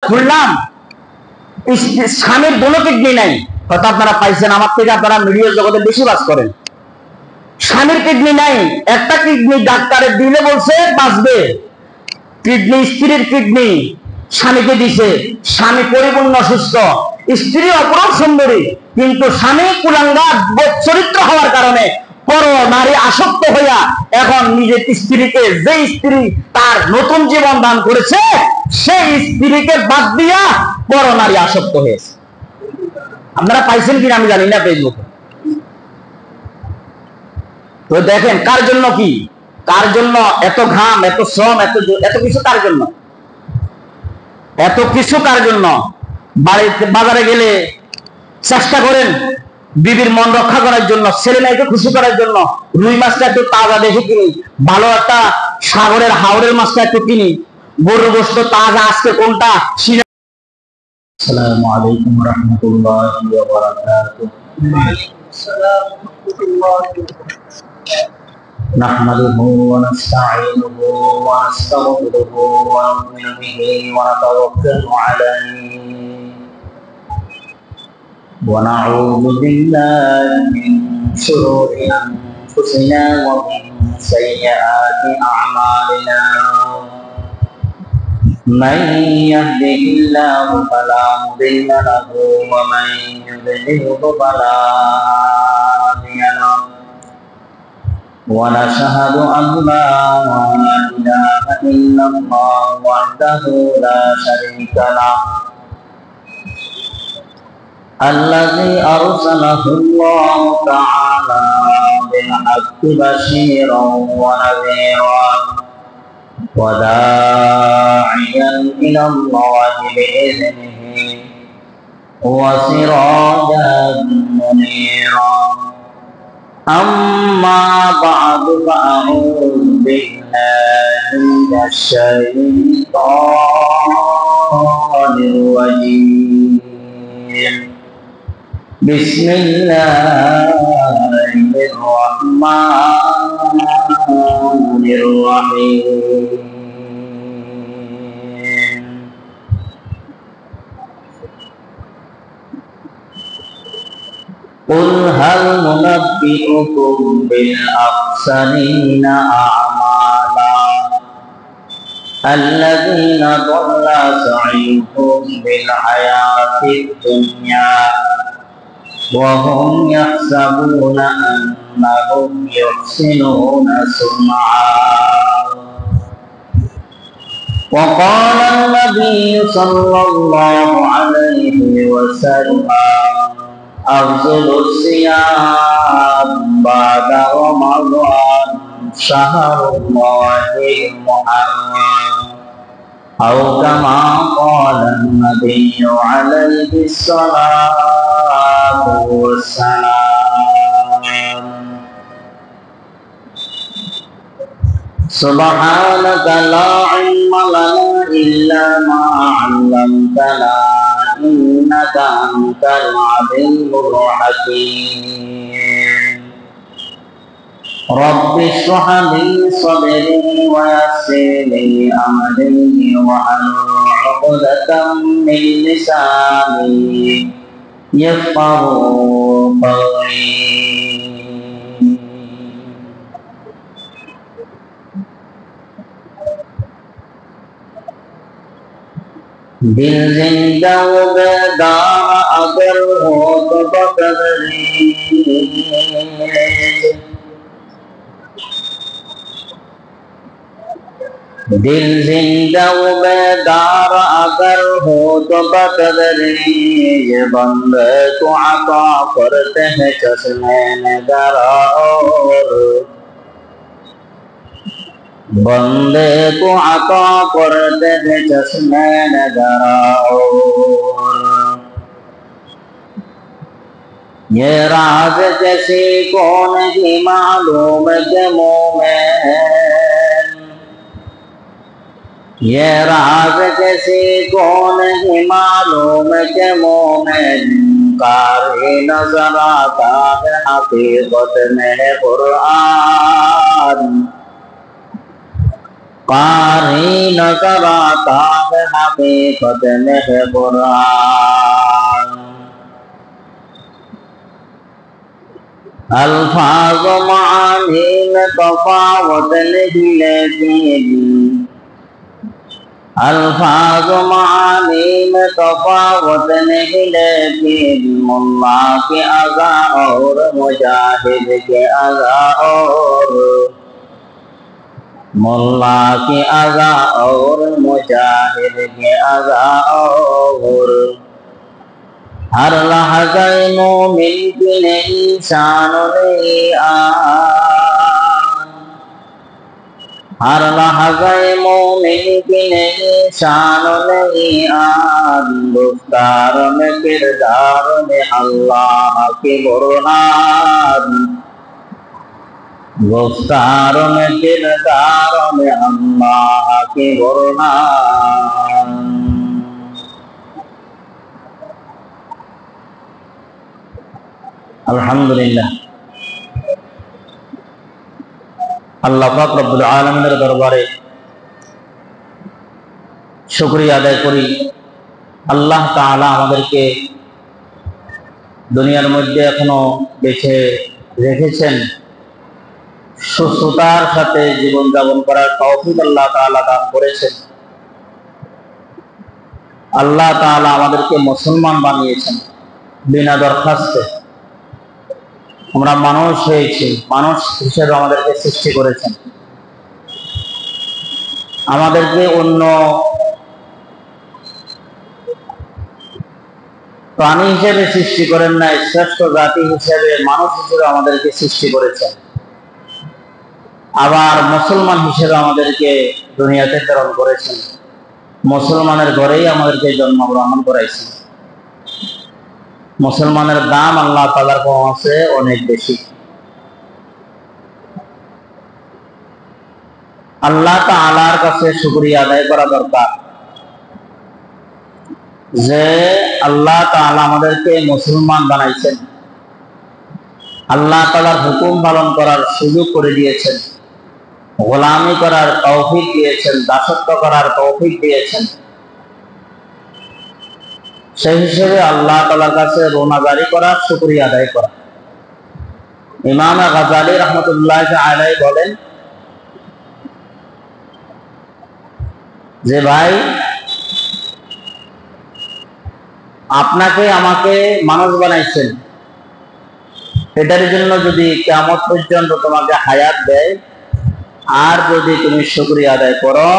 শুনলাম স্বামীর কোনো কিডনি নাই, হয়তো আপনারা পাইছেন, আমার থেকে আপনারা মিডিয়া জগতে বেশি বাস করেন। স্বামীর কিডনি নাই, একটা কিডনি ডাক্তারের দিলে বলছে বাঁচবে, কিডনি স্ত্রীর কিডনি স্বামীকে দিছে, স্বামী পরিপূর্ণ সুস্থ, স্ত্রী অপরূপ সুন্দরী, কিন্তু স্বামী কুলাঙ্গার চরিত্র হওয়ার কারণে পর নারী আসক্ত হইয়া এখন নিজের স্ত্রীকে, যে স্ত্রী তার নতুন জীবন দান করেছে সেই স্ত্রীকে বাদ দিয়া পর নারী আসক্ত হয়েছে। আপনারা পাইছেন কিনা আমি জানি না ফেসবুকে। তো দেখেন কার জন্য কি, কার জন্য এত ঘাম, এত শ্রম, এত কিছু কার জন্য, এত কিছু কার জন্য। বাড়িতে বাজারে গেলে চেষ্টা করেন বিবির মন রক্ষা করার জন্য, ছেলে মেয়েকে খুশি করার জন্য রুই মাছটা একটু তাজা দেখে কিনি, ভালো একটা সাগরের হাওড়ের মাছটা একটু কিনি, গরুর গোশত তাজা আজকে কোনটা। আসসালামু আলাইকুম ওয়া রাহমাতুল্লাহি ওয়া বারাকাতুহু। نحمده ونستعينه ونستغفره ونؤمن به ونتوكل عليه ونعوذ بالله من شرور أنفسنا ومن سيئات أعمالنا من يهده الله فلا مضل له ومن يضلل فلا هادي له ونشهد أن لا إله إلا الله وحده لا شريك له الذي أرسله الله تعالى بالحق بشيرا ونذيرا وداعيا إلى الله بإذنه وسراجا منيرا أما بعد فأعوذ بالله من الشيطان الرجيم بسم الله الرحمن الرحيم قل هل ننبئكم بالأخسرين أعمالا الذين ضل سعيهم بالحياة الدنيا وهم يحسبون أنهم يحسنون صنعا وقال النبي صلى الله عليه وسلم أفضل الصيام بعد رمضان شهر الله المحرم أو كما قال النبي عليه الصلاة والسلام سبحانك لا علم لنا إلا ما علمتنا إنك أنت العليم الحكيم رب اشرح لي صدري ويسر لي أمري واحلل عقدة من لساني يفقهوا قولي दिल जिंदा हो बेदार अगर हो तो दिल जिंदा हो बेदार अगर हो तो बकदरी ये बंदे को अता करते हैं चश्मे नजर और बंदे को अता करते थे चश्मे नजर और ये राज कैसी कौन ही मालूम के मोमेन ये राज कैसी कौन ही मालूम के मोमेन कारी नजर आता है हकीकत में कुरान कारी नजर आता है हकीकत में है कुरान। अल्फाज मानी में तफावत नहीं लेकिन अल्फाज मानी में तफावत नहीं लेकिन मुल्ला के अज़ा और मुजाहिद के अज़ा और मुल्ला के अज़ा और मुजाहिद के अज़ा और हर लहज़े मोमिन की नहीं शान नहीं आन। हर लहज़े मोमिन की नहीं शान नहीं आन। गुफ्तार में किरदार में अल्लाह के बुरहान। गुफ्तार में किरदार में अल्लाह के बुरहान। আলহামদুলিল্লাহ আল্লাহ পাক রব্বুল আলামিনের দরবারে শুকরিয়া আদায় করি। আল্লাহ তাআলা আমাদেরকে দুনিয়ার মধ্যে এখনো বেঁচে রেখেছেন, সুস্থতার সাথে জীবন যাপন করার তৌফিক আল্লাহ তাআলা দান করেছেন। আল্লাহ তাআলা আমাদেরকে মুসলমান বানিয়েছেন বিনা দরখাস্তে। আমরা মানুষ হয়েছি, মানুষ হিসেবে আমাদেরকে সৃষ্টি করেছেন। আমাদেরকে অন্য প্রাণী হিসেবে সৃষ্টি করেন নাই, শ্রেষ্ঠ জাতি হিসেবে মানুষ হিসেবে আমাদেরকে সৃষ্টি করেছেন। আবার মুসলমান হিসেবে আমাদেরকে দুনিয়াতে প্রেরণ করেছেন। মুসলমানের ঘরেই আমাদেরকে জন্মগ্রহণ করাইছেন। মুসলমানের দাম আল্লাহ তাআলার কাছে অনেক বেশি। আল্লাহ তাআলার কাছে শুকরিয়া আদায় করা দরকার যে আল্লাহ তাআলা আমাদেরকে মুসলমান বানাইছেন, আল্লাহ তাআলার হুকুম পালন করার সুযোগ করে দিয়েছেন, গোলামি করার তৌফিক দিয়েছেন, দাসত্ব করার তৌফিক দিয়েছেন। সেই হিসেবে আল্লাহ তাআলার কাছে রোনাজারি করা, শুকরিয়া আদায় করা। ইমাম গাজ্জালী রাহমাতুল্লাহ আলাইহি বলেন যে ভাই, আপনাকে আমাকে মানুষ বানাইছেন, এটার জন্য যদি কিয়ামত পর্যন্ত তোমাকে হায়াত দেয় আর যদি তুমি শুকরিয়া আদায় করো,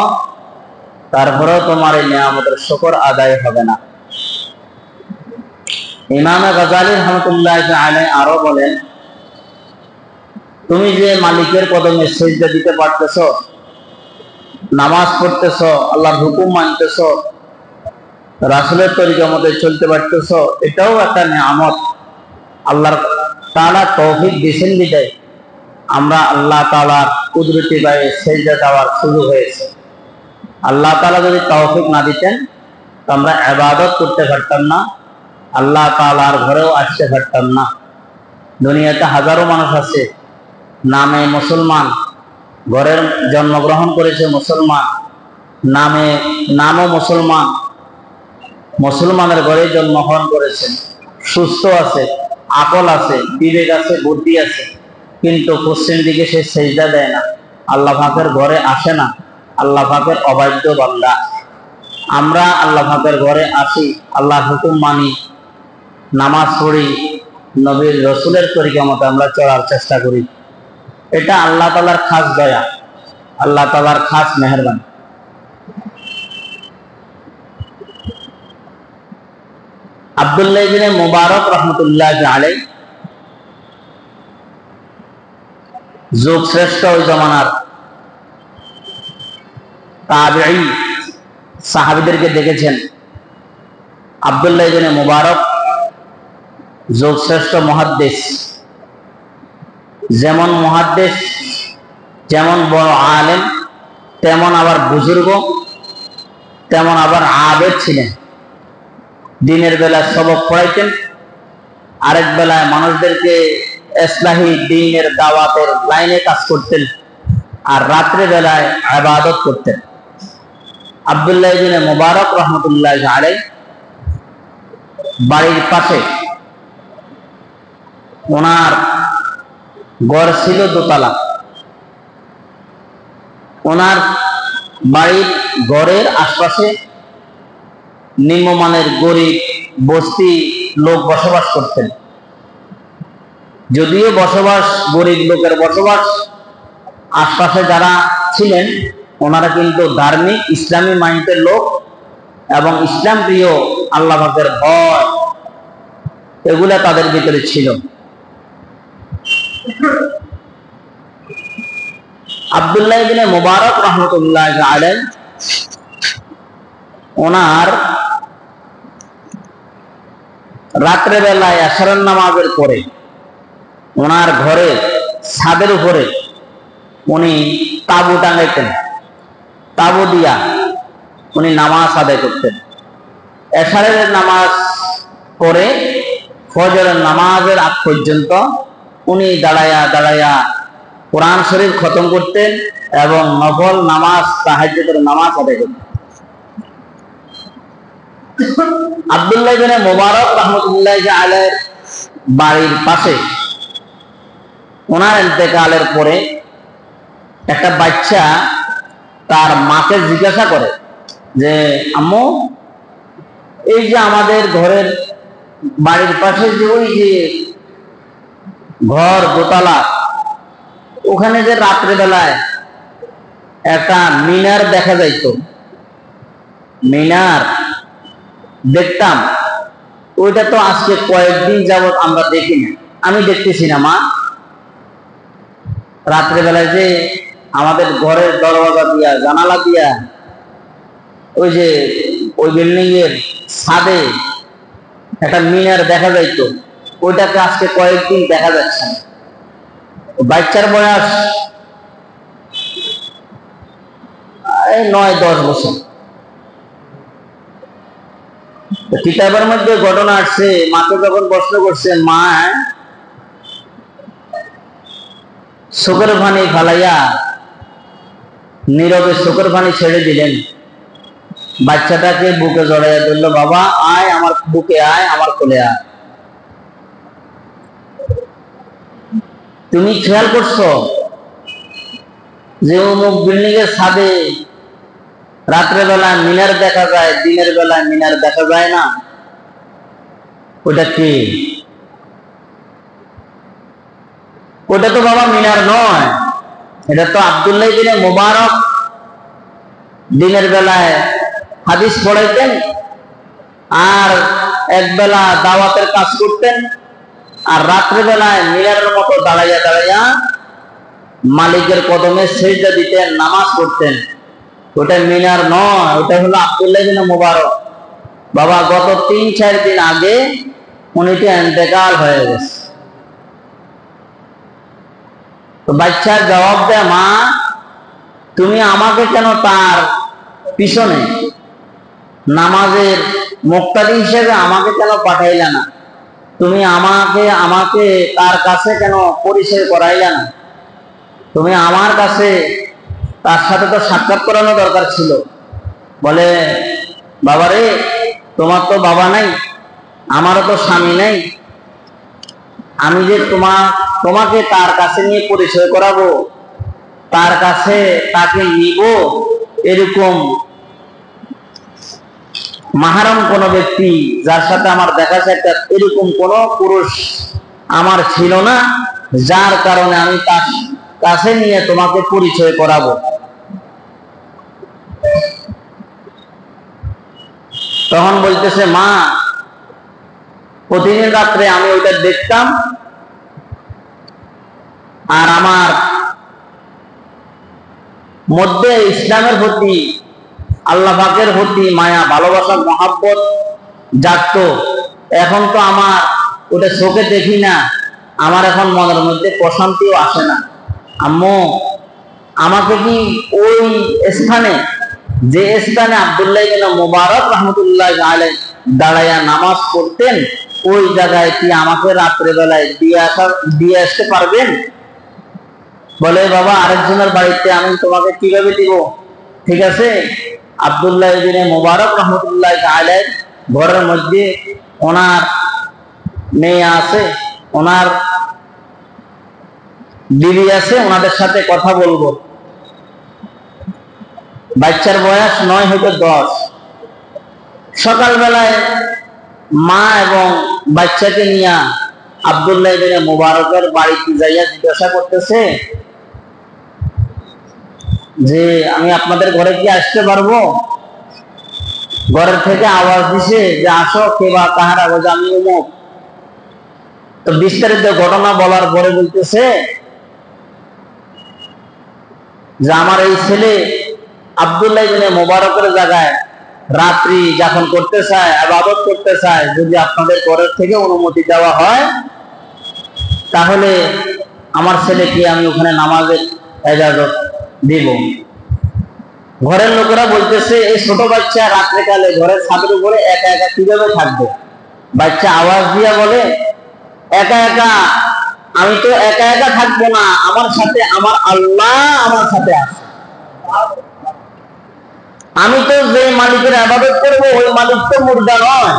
তারপরেও তোমার এই নিয়ামতের শুকর আদায় হবে না। ইমাম গাজ্জালী রাহমাতুল্লাহ আলাইহি আরো বলেন, তুমি যে মালিকের কদমে সিজদা দিতে পারতেছো, নামাজ পড়তেছো, আল্লাহর হুকুম মানতেছো, রাসূলের তরিকা মতে চলতে পারতেছো, এটাও একটা নিয়ামত। আল্লাহ তাআলা তৌফিক দিয়েছেন বিদায় আমরা আল্লাহ তাআলার কুদরতি পায়ে সিজদা দেওয়ার সুযোগ হয়েছে। আল্লাহ তাআলা যদি তৌফিক না দিতেন তো আমরা ইবাদত করতে পারতাম না, আল্লাহ তাআলার ঘরেও আসতে পারতাম না। দুনিয়াতে হাজারো মানুষ আছে নামে মুসলমান, ঘরের জন্মগ্রহণ করেছে মুসলমান, নামও মুসলমান, মুসলমানের ঘরে জন্মগ্রহণ করেছেন, সুস্থ আছে, আকল আছে, বিবেক আছে, বুদ্ধি আছে, কিন্তু পশ্চিম দিকে সে সিজদা দেয় না, আল্লাহ পাকের ঘরে আসে না, আল্লাহ পাকের অবাধ্য বান্দা। আমরা আল্লাহ পাকের ঘরে আসি, আল্লাহর হুকুম মানি, নামাজ পড়ি, নবীর রসুলের তরিকা মতো আমরা চলার চেষ্টা করি। এটা আল্লাহ তাআলার খাস দয়া, আল্লাহ তাআলার খাস মেহেরবানি। আব্দুল্লাহ ইবনে মুবারক রাহমাতুল্লাহ আলাইহি যুগ শ্রেষ্ঠ ওই জমানার তাবেঈ সাহাবীদেরকে দেখেছেন। আব্দুল্লাহ ইবনে মুবারক যুগ শ্রেষ্ঠ মুহাদ্দিস, যেমন মুহাদ্দিস, যেমন বড় আলেম, তেমন আবার বুজুর্গ, তেমন আবার আবেদ ছিলেন। দিনের বেলা সবক পড়াইতেন, আরেক বেলায় মানুষদেরকে ইসলাহি দ্বীনের দাওয়াতের লাইনে কাজ করতেন। আর রাত্রে বেলায় ইবাদত করতেন। আব্দুল্লাহ ইবনে মুবারক রহমতুল্লাহ আলাইহি বাড়ির পাশে ওনার ঘর ছিল দোতলা। ওনার বাড়ির ঘরের আশপাশে নিম্নমানের গরিব বস্তি লোক বসবাস করতেন। যদিও বসবাস গরিব লোকের বসবাস, আশপাশে যারা ছিলেন ওনারা কিন্তু ধার্মিক ইসলামী মাইন্ডের লোক এবং ইসলাম প্রিয়, আল্লাহ পাকের ভয় এগুলা তাদের ভিতরে ছিল। আব্দুল্লাহ ইবনে মুবারক রহমতুল্লাহ আলাইহি ওনার রাত্রে বেলায় আসরের নামাজের পরে ওনার ঘরের ছাদের উপরে উনি তাবু টাঙাইতেন। তাবু দিয়া উনি নামাজ আদায় করতেন। এশারের নামাজ পরে ফজরের নামাজের আগ পর্যন্ত উনি দাঁড়ায়া দাঁড়ায়া কোরআন শরীফ খতম করতেন এবং নফল নামাজ, তাহাজ্জুদের নামাজ আদায় করতেন। আব্দুল্লাহ ইবনে মুবারক রহমতুল্লাহ আলাইহির বাড়ির পাশে ওনার ইন্তেকালের পরে একটা বাচ্চা তার মাকে জিজ্ঞাসা করে যে, আম্মু, এই যে আমাদের ঘরের বাড়ির পাশে যে ওই যে ঘর দোতলা, ওখানে যে রাত্রে বেলায় একটা মিনার দেখা যাইতো, মিনার দেখতাম, ওইটা তো আজকে কয়েকদিন যাবত আমরা দেখি না। আমি দেখতেছি না মা, রাত্রে বেলায় যে আমাদের ঘরের দরওয়াজা দিয়া জানালা দিয়া ওই যে ওই বিল্ডিং এর ছাদে একটা মিনার দেখা যাইতো, ওইটাকে আজকে কয়েকদিন দেখা যাচ্ছে না। বাচ্চার বয়স 9-10 বছর। কিতাবের মধ্যে ঘটনা আসছে, মাকে যখন প্রশ্ন করছে, মা চোখের পানি ফালাইয়া নীরবে চোখের পানি ছেড়ে দিলেন, বাচ্চাটাকে বুকে জড়াইয়া ধরল, বাবা আয় আমার বুকে, আয় আমার কোলে আয়। তুমি খেয়াল করছো যে অমুক বিল্ডিং এর ছাদে রাত্রে বেলা মিনার দেখা যায়, দিনের বেলায় মিনার দেখা যায় না? ওটা কি? ওটা তো বাবা মিনার নয়, এটা তো আব্দুল্লাহ ইবনে মুবারক দিনের বেলায় হাদিস পড়াইতেন আর একবেলা দাওয়াতের কাজ করতেন, আর রাত্রে বেলায় মিনারের মতো দাঁড়াইয়া দাঁড়াইয়া মালিকের কদমে সিজদা দিতেন, নামাজ পড়তেন। ওটা মিনার নয়, ওটা হলো আব্দুল্লাহ ইবনে মুবারক। বাবা গত 3-4 দিন আগে উনিটি ইন্তেকাল হয়ে গেছে। তো বাচ্চার জবাব দেয়, মা তুমি আমাকে কেন তার পিছনে নামাজের মুক্তাদি হিসেবে আমাকে কেন পাঠাইলে না? তুমি আমাকে তার কাছে কেন পরিচয় করাইলে না? তুমি আমার কাছে তার সাথে তো সাক্ষাৎ করানো দরকার ছিল। বলে, বাবারে, তোমার তো বাবা নাই, আমারও তো স্বামী নাই, আমি যে তোমাকে তার কাছে নিয়ে পরিচয় করাবো, তার কাছে তাকে নিব, এরকম মাহরম কোন ব্যক্তি যার সাথে আমার দেখা সাক্ষাৎ এরকম কোন পুরুষ আমার ছিল না, যার কারণে আমি তার কাছে নিয়ে তোমাকে পরিচয় করাবো। তখন বলতেছে, মা প্রতিদিন রাত্রে আমি ওইটা দেখতাম, আর আমার মধ্যে ইসলামের প্রতি, আল্লাহ পাকের প্রতি মায়া, ভালোবাসা, মহাব্বত জাগতো। এখন তো আমার ওটা চোখে দেখি না, আমার এখন মনের মধ্যে প্রশান্তিও আসে না। আম্মু, আমাকে কি ওই স্থানে, যে স্থানে আব্দুল্লাহ ইবনে মুবারক রহমতুল্লাহ আলাইহি দাঁড়াইয়া নামাজ পড়তেন, ওই জায়গায় কি আমাকে রাত্রে বেলায় দিয়ে আসতে পারবেন? বলে বাবা আরেকজনের বাড়িতে আমি তোমাকে কিভাবে দিব? ঠিক আছে, আব্দুল্লাহ ইবনে মুবারক রহমতুল্লাহ আলাইহি ঘরের মধ্যে ওনার মেয়ে আছে, ওনার বিবি আছে, ওনাদের সাথে কথা বলবো। বাচ্চার বয়স 9 হইতে 10। সকালবেলায় মা এবং বাচ্চাকে নিয়ে আব্দুল্লাহ ইবনে মুবারকের বাড়িতে যাইয়া জিজ্ঞাসা করতেছে যে আমি আপনাদের ঘরে কি আসতে পারবো? ঘরের থেকে আওয়াজ দিছে যে আসো, কে বা কাহার আওয়াজ? আমি অমুক। তো বিস্তারিত ঘটনা বলার পরে বলতেছে যে আমার এই ছেলে আব্দুল্লাহ ইবনে মুবারকের জায়গায় রাত্রি যাপন করতে চায়, ইবাদত করতে চায়, যদি আপনাদের ঘরের থেকে অনুমতি দেওয়া হয় তাহলে আমার ছেলেকে আমি ওখানে নামাজের ইজাজত দিব। ঘরের লোকেরা বলতেছে এই ছোট বাচ্চা রাত্রেকালে ঘরের ছাদের উপরে একা একা কিভাবে থাকবে? বাচ্চা আওয়াজ দিয়া বলে, একা একা আমি তো একা একা থাকবো না, আমার সাথে আমার আল্লাহ আমার সাথে আছে। আমি তো যে মালিকের ইবাদত করবো ওই মালিক তো মুর্দা নয়।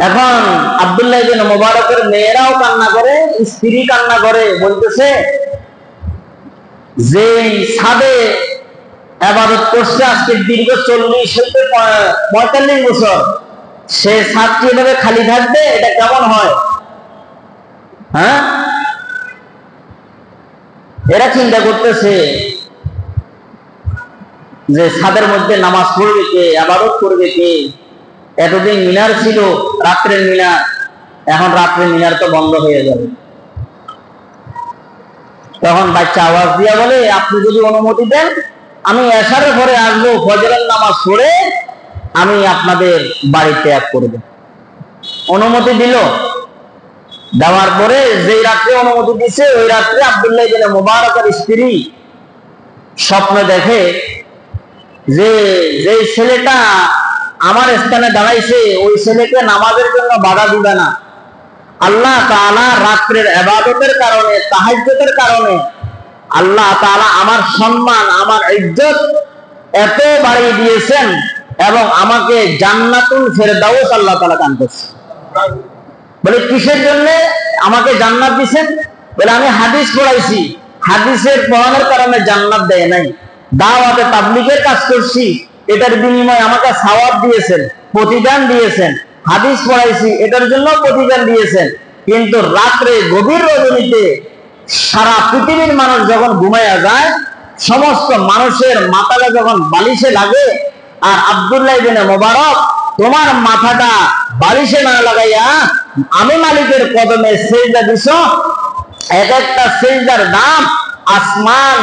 এখন আব্দুল্লাহ ইবনে মুবারকের মেয়েরাও কান্না করে, স্ত্রী কান্না করে, বলতেছে যে ছাদে ইবাদত করছে আজকে দীর্ঘ 40 হইতে 45 বছর, সে ছাদটি এভাবে খালি থাকবে, এটা কেমন হয়? হ্যাঁ, এরা চিন্তা করতেছে যে ছাদের মধ্যে নামাজ পড়বে কে, ইবাদত করবে কে? এতদিন মিনার ছিল, রাত্রের মিনার, এখন রাত্রের মিনার তো বন্ধ হয়ে যাবে। তখন বাচ্চা আওয়াজ দিয়া বলে, আপনি যদি অনুমতি দেন আমি এশারের পরে আসবো, ফজরের নামাজ পড়ে আমি আপনাদের বাড়ি ত্যাগ করব। অনুমতি দিল। দেওয়ার পরে যেই রাত্রে অনুমতি দিছে ওই রাত্রে আব্দুল্লাহ ইবনে মুবারকের স্ত্রী স্বপ্ন দেখে যে যেই ছেলেটা আমার স্থানে দাঁড়াইছে ওই ছেলেকে নামাজের জন্য বাধা দিবে না। আল্লাহ তাআলা রাত্রের ইবাদতের কারণে, তাহাজ্জুদের কারণে আল্লাহ তাআলা আমার সম্মান, আমার ইজ্জত এত বাড়িয়ে দিয়েছেন এবং আমাকে জান্নাতুল ফেরদাউস আল্লাহ তাআলা দান করেছেন। বলে কিসের জন্য আমাকে জান্নাত দিয়েছেন? বলে আমি হাদিস পড়াইছি, হাদিসের পড়ানোর কারণে জান্নাত দেয় নাই, দাওয়াতে তাবলীগের কাজ করছি, এটার বিনিময়ে আমাকে সওয়াব দিয়েছেন, প্রতিদান দিয়েছেন। হাদিস পড়াইছি, এটার জন্য প্রতিদান দিয়েছেন। কিন্তু রাত্রে গভীর রজনীতে সারা পৃথিবীর মানুষ যখন ঘুমাইয়া যায়, সমস্ত মানুষের মাথাটা যখন বালিশে লাগে, আর আব্দুল্লাহ ইবনে মুবারক তোমার মাথাটা বালিশে না লাগাইয়া আমি মালিকের কদমে সিজদা দিছো, এক একটা সিজদার দাম আসমান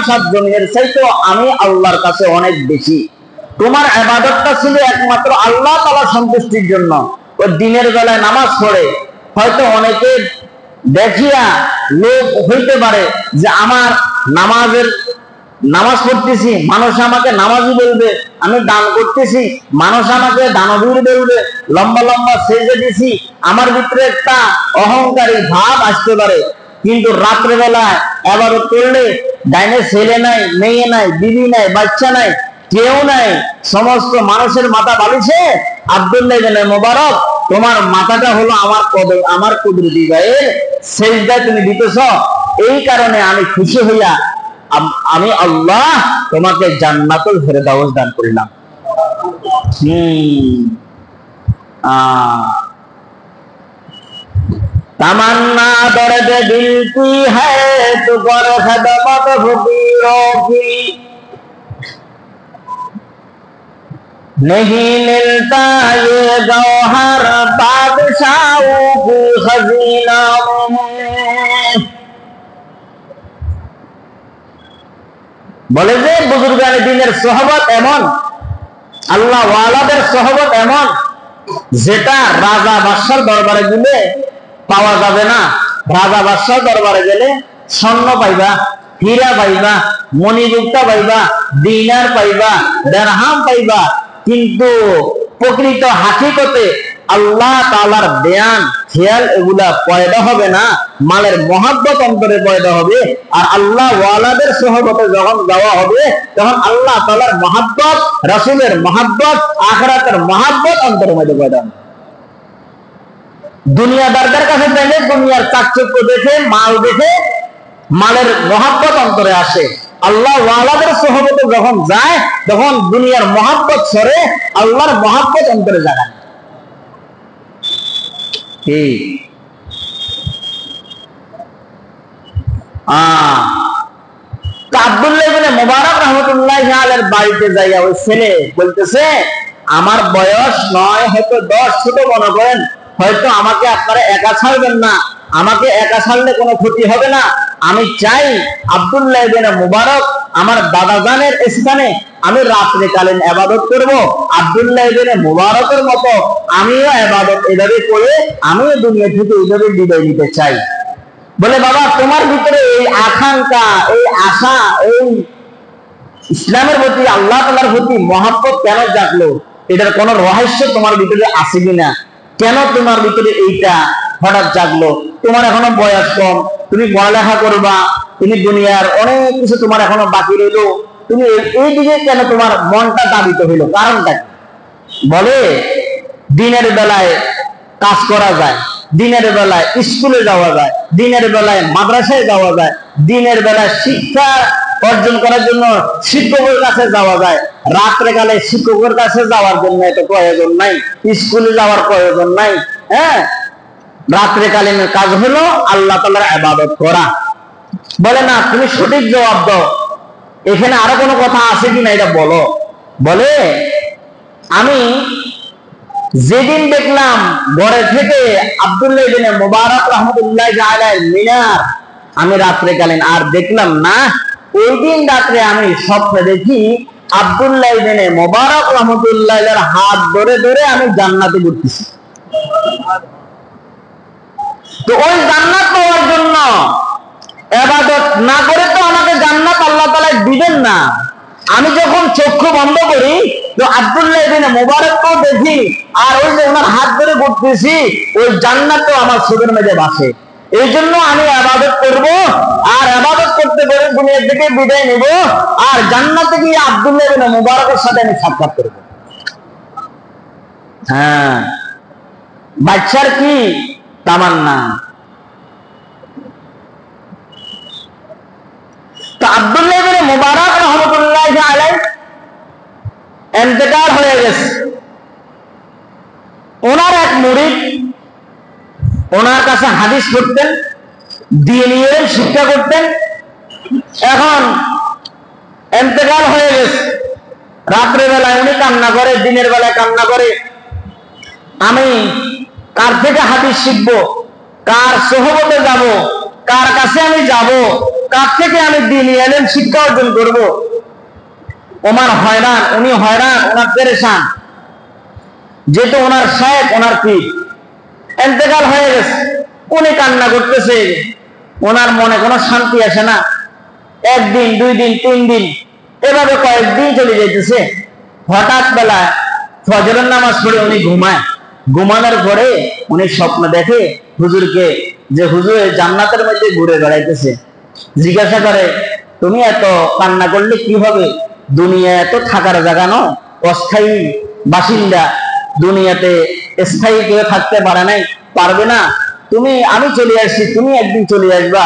সাত জমিনের চাইতে আমি আল্লাহর কাছে অনেক বেশি। তোমার ইবাদতটা ছিল একমাত্র আল্লাহ তাআলা সন্তুষ্টির জন্য। ও দিনের বেলায় নামাজ পড়ে, হয়তো অনেকে দেখিয়া লোক হইতে পারে যে আমার নামাজ পড়তেছি, মানুষ আমাকে নামাজি বলবে, আমি দান করতেছি, মানুষ আমাকে দানবীর বলবে, লম্বা লম্বা সেজে দিছি, আমার ভিতরে একটা অহংকারী ভাব আসতে পারে। কিন্তু রাত্রে বেলায় ইবাদত করলে ডাইনে ছেলে নাই, মেয়ে নাই, বিবি নাই, বাচ্চা নাই, কেউ নাই, সমস্ত মানুষের মাথা বালিছে। আব্দুল্লাহ ইবনে মুবারক তোমার মাথাটা হলো আমার কদম, আমার কুদরতি গায়ে সেজদায় তুমি দিতেছ, এই কারণে আমি খুশি হইয়া আমি আল্লাহ তোমাকে জান্নাতুল ফেরদাউস দান করিলাম। तमन्ना दर्द दिल की है तो कर खदमत फकीरों की, नहीं मिलता ये गौहर बादशाहों की खजीना में। বলে যে বুজুর্গানে দিনের সোহবত এমন, আল্লাহ ওয়ালাদের সোহবত এমন, যেটা রাজা বাদশার দরবারে গেলে পাওয়া যাবে না। রাজা বাদশার দরবারে গেলে স্বর্ণ পাইবা, হীরা পাইবা, মণিমুক্তা পাইবা, দিনার পাইবা, দিরহাম পাইবা, কিন্তু প্রকৃত হাকিকতে আল্লাহ তাআলার বয়ান খেয়াল এগুলা পয়দা হবে না, মালের মহাব্বত অন্তরে পয়দা হবে। আর আল্লাহ ওয়ালাদের সোহবতে যখন যাওয়া হবে তখন আল্লাহ তাআলার মহাব্বত, রাসূলের মহাব্বত, আখিরাতের মহাব্বত অন্তরের মধ্যে পয়দা হবে। দুনিয়াদারদের কাছে গেলে দুনিয়ার চাকচক্য দেখে, মাল দেখে মালের মহাব্বত অন্তরে আসে। আল্লাহ ওয়ালাদের সোহবতে যখন যায় তখন দুনিয়ার মহাব্বত সরে, আল্লাহর মহাব্বত অন্তরে জাগায়। আব্দুল্লাহ ইবনে মুবারক রাহমাতুল্লাহি আলাইহির বাড়িতে যাইয়া ওই ছেলে বলতেছে, আমার বয়স 9 হয়তো 10, ছোট মনে করেন, হয়তো আমাকে আপনারা একা ছাড়বেন না, আমাকে একা ছাড়লে কোনো ক্ষতি হবে না। আমি চাই আব্দুল্লাহ ইবনে মুবারক আমার দাদাজানের স্থানে আমি রাত্রিকালীন ইবাদত করব। আব্দুল্লাহ ইবনে মুবারকের মতো আমিও ইবাদত এভাবে করে আমিও দুনিয়া থেকে এইভাবে বিদায় নিতে চাই। বলে, বাবা তোমার ভিতরে এই আকাঙ্ক্ষা, এই আশা, এই ইসলামের প্রতি, আল্লাহ তাআলার প্রতি মহব্বত কেন জাগলো? এটার কোন রহস্য তোমার ভিতরে আছে কিনা? কেন তোমার ভিতরে এইটা হঠাৎ জাগলো? তোমার এখনো বয়স কম, তুমি পড়ালেখা করবা, তুমি দুনিয়ার অনেক কিছু তোমার এখনো বাকি রইলো, তুমি এই দিকে কেন তোমার মনটা দাবিত হইলো? কারণটা কি? বলে, দিনের বেলায় কাজ করা যায়, দিনের বেলায় স্কুলে যাওয়া যায়, দিনের বেলায় মাদ্রাসায় যাওয়া যায়, দিনের বেলায় শিক্ষা অর্জন করার জন্য শিক্ষকের কাছে যাওয়া যায়, রাত্রে কালে শিক্ষকের কাছে যাওয়ার জন্য এত প্রয়োজন নাই, স্কুলে যাওয়ার প্রয়োজন নাই। হ্যাঁ, রাত্রে কালীন কাজ হলো আল্লাহ তাআলার ইবাদত করা। বলে, না, তুমি সঠিক জবাব দাও, এখানে আরো কোনো কথা আছে কিনা এটা বলো। বলে, আমি যেদিন দেখলাম ঘরে থেকে আব্দুল্লাহ ইবনে মুবারক রাহমাতুল্লাহি আলাইহি মিনার আমি রাত্রেকালীন আর দেখলাম না, ওই দিন রাত্রে আমি স্বপ্নে দেখি আব্দুল্লাহ ইবনে মুবারক রাহমাতুল্লাহি আলাইহির হাত ধরে ধরে আমি জান্নাতে ঘুরতেছি। তো ওই জান্নাত পাওয়ার জন্য ইবাদত না করে তো আমাকে জান্নাত আল্লাহ তাআলা দিবেন না। আমি যখন চক্ষু বন্ধ করি তো আব্দুল্লাহ ইবনে মুবারককেও দেখি, আর ওই যে ওনার হাত ধরে ঘুরতেছি, ওই জান্নাতও আমার চোখের মধ্যে ভাসে। এই জন্য আমি ইবাদত করব, আর ইবাদত করতে করে দুনিয়া থেকে বিদায় নেব, আর জান্নাতে গিয়ে আব্দুল্লাহ ইবনে মুবারকের সাথে আমি সাক্ষাৎ করব। হ্যাঁ, বাচ্চার কি তামান্না। তো আব্দুল্লাহ ইবনে মুবারক রাহমাতুল্লাহি আলাইহি ইন্তেকাল হয়ে গেছে। ওনার এক মুরিদ ওনার কাছে হাদিস পড়তেন, দ্বীনি ইলম শিক্ষা করতেন। এখন ইন্তেকাল হয়ে গেছে, রাত্রে বেলায় উনি কান্না করে, দিনের বেলায় কান্না করে, আমি কার থেকে হাদিস শিখবো, কার সোহবতে যাব, কার কাছে আমি যাব, কার থেকে আমি দ্বীনি ইলম শিক্ষা অর্জন করব। ওনার হয়রান, উনি হয়রান, ওনার পেরেশান, যেহেতু ওনার শায়েখ, ওনার পীর ইন্তেকাল হয়ে গেছে। উনি কান্না করতেছে, ওনার মনে কোনো শান্তি আসে না। একদিন, 2 দিন, 3 দিন, এভাবে কয়েকদিন চলে যাইতেছে। হঠাৎ বেলা ফজরের নামাজ পড়ে উনি ঘুমায়। ঘুমানোর পরে উনি স্বপ্ন দেখে হুজুরকে, যে হুজুর জান্নাতের মধ্যে ঘুরে বেড়াইতেছে। জিজ্ঞাসা করে, তুমি এত কান্না করলে কি হবে? দুনিয়া এত থাকার জায়গা নয়, অস্থায়ী বাসিন্দা, দুনিয়াতে স্থায়ী কেউ থাকতে পারে নাই, পারবে না। আমি চলে আসছি, তুমি একদিন চলে আসবা।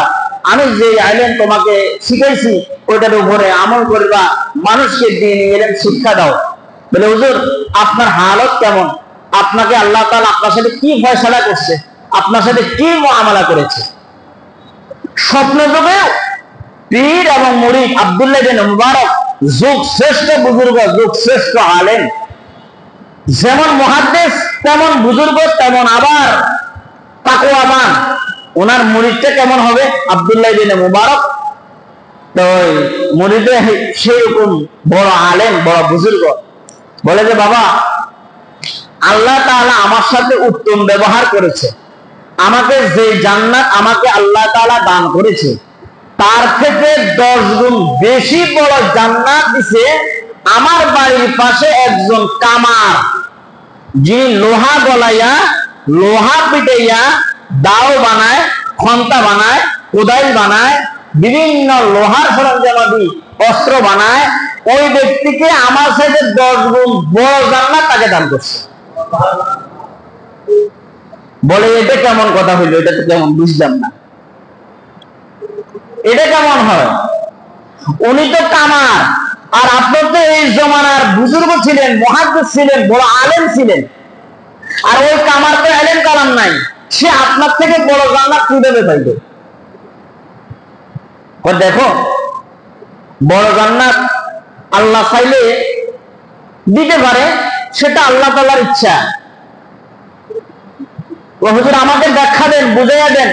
আমি যে ইলম তোমাকে শিখাইছি ওইটার উপরে আমল করবা, মানুষকে দ্বীনি ইলম শিক্ষা দাও। বলে, হুজুর আপনার হালত কেমন? আপনাকে আল্লাহ তাআলা আপনার সাথে কি ফয়সালা করছে, আপনার সাথে কি মুআমালা করেছে? স্বপ্ন যোগে পীর এবং মুরিদ আব্দুল্লাহ ইবনে মুবারক যুগ শ্রেষ্ঠ বুজুর্গ, যুগ শ্রেষ্ঠ আলেম, যেমন মুহাদ্দিস তেমন বুজুর্গ, তেমন আবার তাকওয়াবান। ওনার মুরিদটা কেমন হবে? আব্দুল্লাহ ইবনে মুবারক। তো মুরিদে সেরকম বড় আলেম, বড় বুজুর্গ। বলে যে, বাবা আল্লাহ তাআলা আমার সাথে উত্তম ব্যবহার করেছে, আমাকে যে জান্নাত আমাকে আল্লাহ তাআলা দান করেছে তার থেকে 10 গুণ বেশি বড় জান্নাত দিছে আমার বাড়ির পাশে একজন কামার, যিনি লোহা গলাইয়া লোহা পিটাইয়া দাও বানায়, খন্তা বানায়, কোদাল বানায়, বিভিন্ন লোহার সরঞ্জামাদি অস্ত্র বানায়, ওই ব্যক্তিকে আমার সাথে 10 গুণ বড় জান্নাত তাকে দান করছে। বলে এটা কেমন কথা হইলো? এটা তো কেমন বুঝলাম না, এটা কেমন হয়? উনি তো কামার, আর আপনার তো এই জমানার বুজুর্গ ছিলেন, মুহাদ্দিস ছিলেন, বড় আলেম ছিলেন, আর ওই কামার তো এলেম কালাম নাই, সে আপনার থেকে বড় জান্নাত কিভাবে পাইবে? দেখো, বড় জান্নাত আল্লাহ চাইলে দিতে পারে, সেটা আল্লাহ তাআলার ইচ্ছা। ও হুজুর আমাদের ব্যাখ্যা দেন, বুঝাইয়া দেন।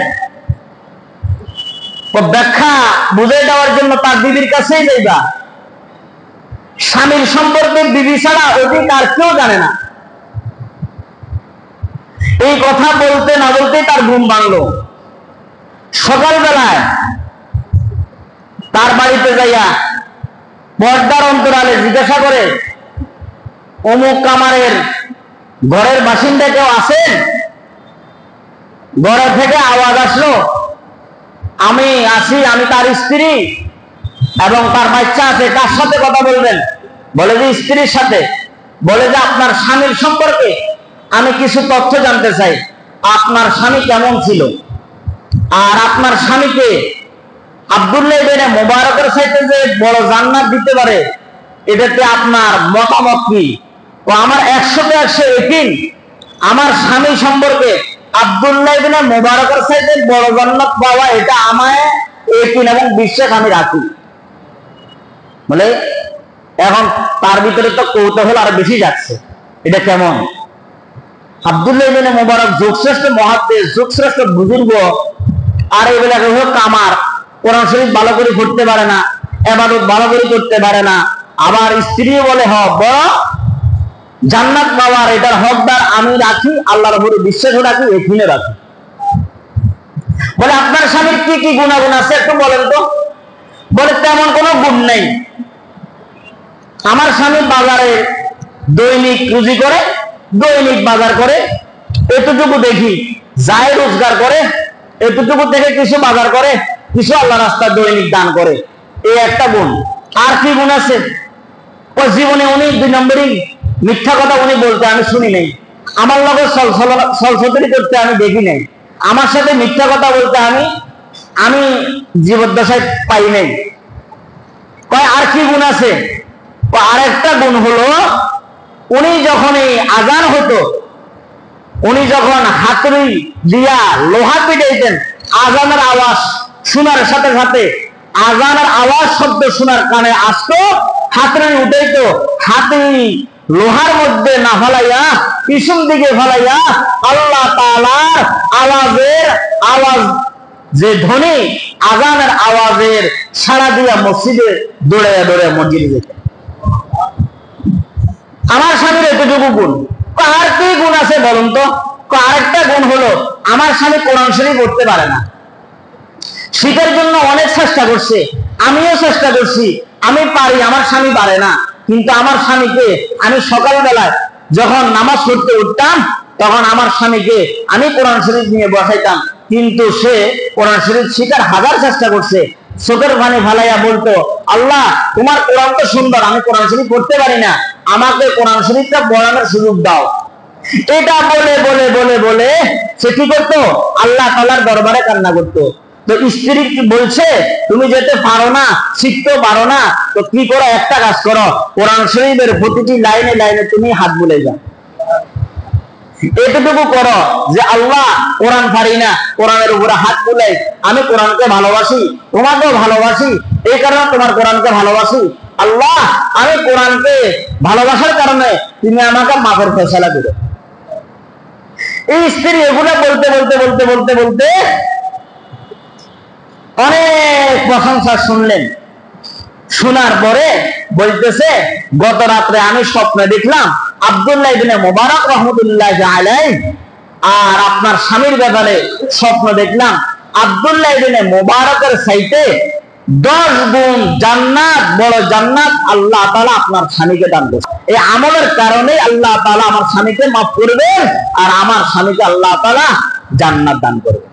ও ব্যাখ্যা বুঝাই দেওয়ার জন্য তার বিবির কাছেই যাইবা। স্বামীর সম্পর্কে বিবি ছাড়া অধিক আর কেউ জানে না। এই কথা বলতে না বলতেই তার ঘুম ভাঙলো। সকালবেলায় তার বাড়িতে যাইয়া পর্দার অন্তরালে জিজ্ঞাসা করে, অমুক কামারের ঘরের বাসিন্দা কেউ আছেন? ঘরে থেকে আওয়াজ আসলো, আমি আছি, আমি তার স্ত্রী এবং তার বাচ্চা আছে। কার সাথে কথা বলবেন? বলে যে স্ত্রীর সাথে। বলে যে আপনার স্বামীর সম্পর্কে আমি কিছু তথ্য জানতে চাই। আপনার স্বামী কেমন ছিল, আর আপনার স্বামীকে আব্দুল্লাহ ইবনে মুবারকের সাথে যে বড় জান্নাত দিতে পারে, এটাতে আপনার মতামত কি? ও আমার 100তে 100 ইয়াকিন, আমার স্বামী সম্পর্কে আব্দুল্লাহ ইবনে মুবারকের সাথে বড় জান্নাত পাওয়া, এটা আমায় ইয়াকিন এবং বিশ্বাস আমি রাখি। বলে এখন তার ভিতরে তো কৌতূহল আর বেশি যাচ্ছে, এটা কেমন? আব্দুল্লাহ ইবনে মুবারক যুগশ্রেষ্ঠ মুহাদ্দিস, যুগশ্রেষ্ঠ বুজুর্গ, আর এগুলা হলো কামার, কোরআন শরীফ ভালো করে পড়তে পারে না, ইবাদত ভালো করে করতে পারে না, আবার স্ত্রীও বলে বড় জান্নাত পাওয়ার এটার হকদার আমি রাখি, আল্লাহর উপরে বিশ্বাসও রাখি, এখানে রাখি। বলে আপনার স্বামীর কি কি গুণাগুণ আছে একটু বলেন তো। বলে তেমন কোনো গুণ নেই, আমার স্বামী বাজারে দৈনিক রুজি করে, দৈনিক বাজার করে, এতটুকু দেখি, যায় রোজগার করে, এতটুকু থেকে কিছু বাজার করে, কিছু আল্লাহ রাস্তায় দৈনিক দান করে, এই একটা গুণ। আর কি গুণ আছে? ও জীবনে উনি 2 নম্বরই মিথ্যা কথা উনি বলতে আমি শুনি নাই, আমার লগে সলসতরি করতে আমি দেখি নাই, আমার সাথে মিথ্যা কথা বলতে আমি জীবদ্দশায় পাই নাই। কয় আর কি গুণ আছে? আর একটা গুণ হলো, উনি যখন এই আজান হতো, উনি যখন হাতুড়ি দিয়া লোহা পিটাইতেন, আজানের আওয়াজ শোনার সাথে সাথে, আজানের আওয়াজ শব্দ শোনার কানে আসতো, হাতুড়ি উঠাইতো, হাতুড়ি লোহার মধ্যে না ফালাইয়া পিছন দিকে ফালাইয়া আল্লাহ তাআলার আওয়াজ যে ধ্বনি, আজানের আওয়াজের সাড়া দিয়া মসজিদে দৌড়ে দৌড়ে মসজিদে যেত। আমার স্বামীর এতটুকু গুণ। আর কি গুণ আছে বলুন তো? আরেকটা গুণ হলো, আমার স্বামী কোরআন শরীফ পড়তে পারে না, শিখার জন্য অনেক চেষ্টা করছে, আমিও চেষ্টা করছি, আমি পারি, আমার স্বামী পারে না। কিন্তু আমার স্বামীকে আমি সকালবেলায় যখন নামাজ পড়তে উঠতাম, তখন আমার স্বামীকে আমি কোরআন শরীফ নিয়ে বসাইতাম, কিন্তু সে কোরআন শরীফ শিখার হাজার চেষ্টা করছে, চোখের পানি ফালাইয়া বলতো, আল্লাহ তোমার কোরআন তো সুন্দর, আমি কোরআন শরীফ পড়তে পারি না, আমাকে কোরআন শরীফটা পড়ানোর সুযোগ দাও। এটা বলে বলে বলে বলে সে কি করতো? আল্লাহ তাআলার দরবারে কান্না করতো। তো স্ত্রী বলছে, তুমি যেতে পারো না, শিখতে পারো না, তো কি করো? একটা কাজ করো, কোরআন শরীফের প্রতিটি লাইনে লাইনে তুমি হাত বুলে যাও, এতটুকু করো যে আল্লাহ কোরআন পারি না, কোরআনের উপরে হাত বুলাই, আমি কোরআনকে ভালোবাসি, তোমাকেও ভালোবাসি, এই কারণে তোমার কোরআনকে ভালোবাসি, আল্লাহ আমি কোরআনকে ভালোবাসার কারণে তুমি আমাকে মাফের ফয়সালা করো। এই স্ত্রী এগুলো বলতে বলতে বলতে বলতে বলতে অনেক প্রশংসা শুনলেন। শোনার পরে বলতেছে, গত রাত্রে আমি স্বপ্নে দেখলাম আব্দুল্লাহ ইবনে মুবারক রাহমাতুল্লাহি আলাইহি, আর আপনার স্বামীর ব্যাপারে স্বপ্ন দেখলাম আব্দুল্লাহ ইবনে মুবারকের চাইতে 10 গুণ জান্নাত, বড় জান্নাত আল্লাহ তাআলা আপনার স্বামীকে দান করবে। এই আমলের কারণে আল্লাহ তাআলা আমার স্বামীকে মাফ করবেন আর আমার স্বামীকে আল্লাহ তাআলা জান্নাত দান করবেন।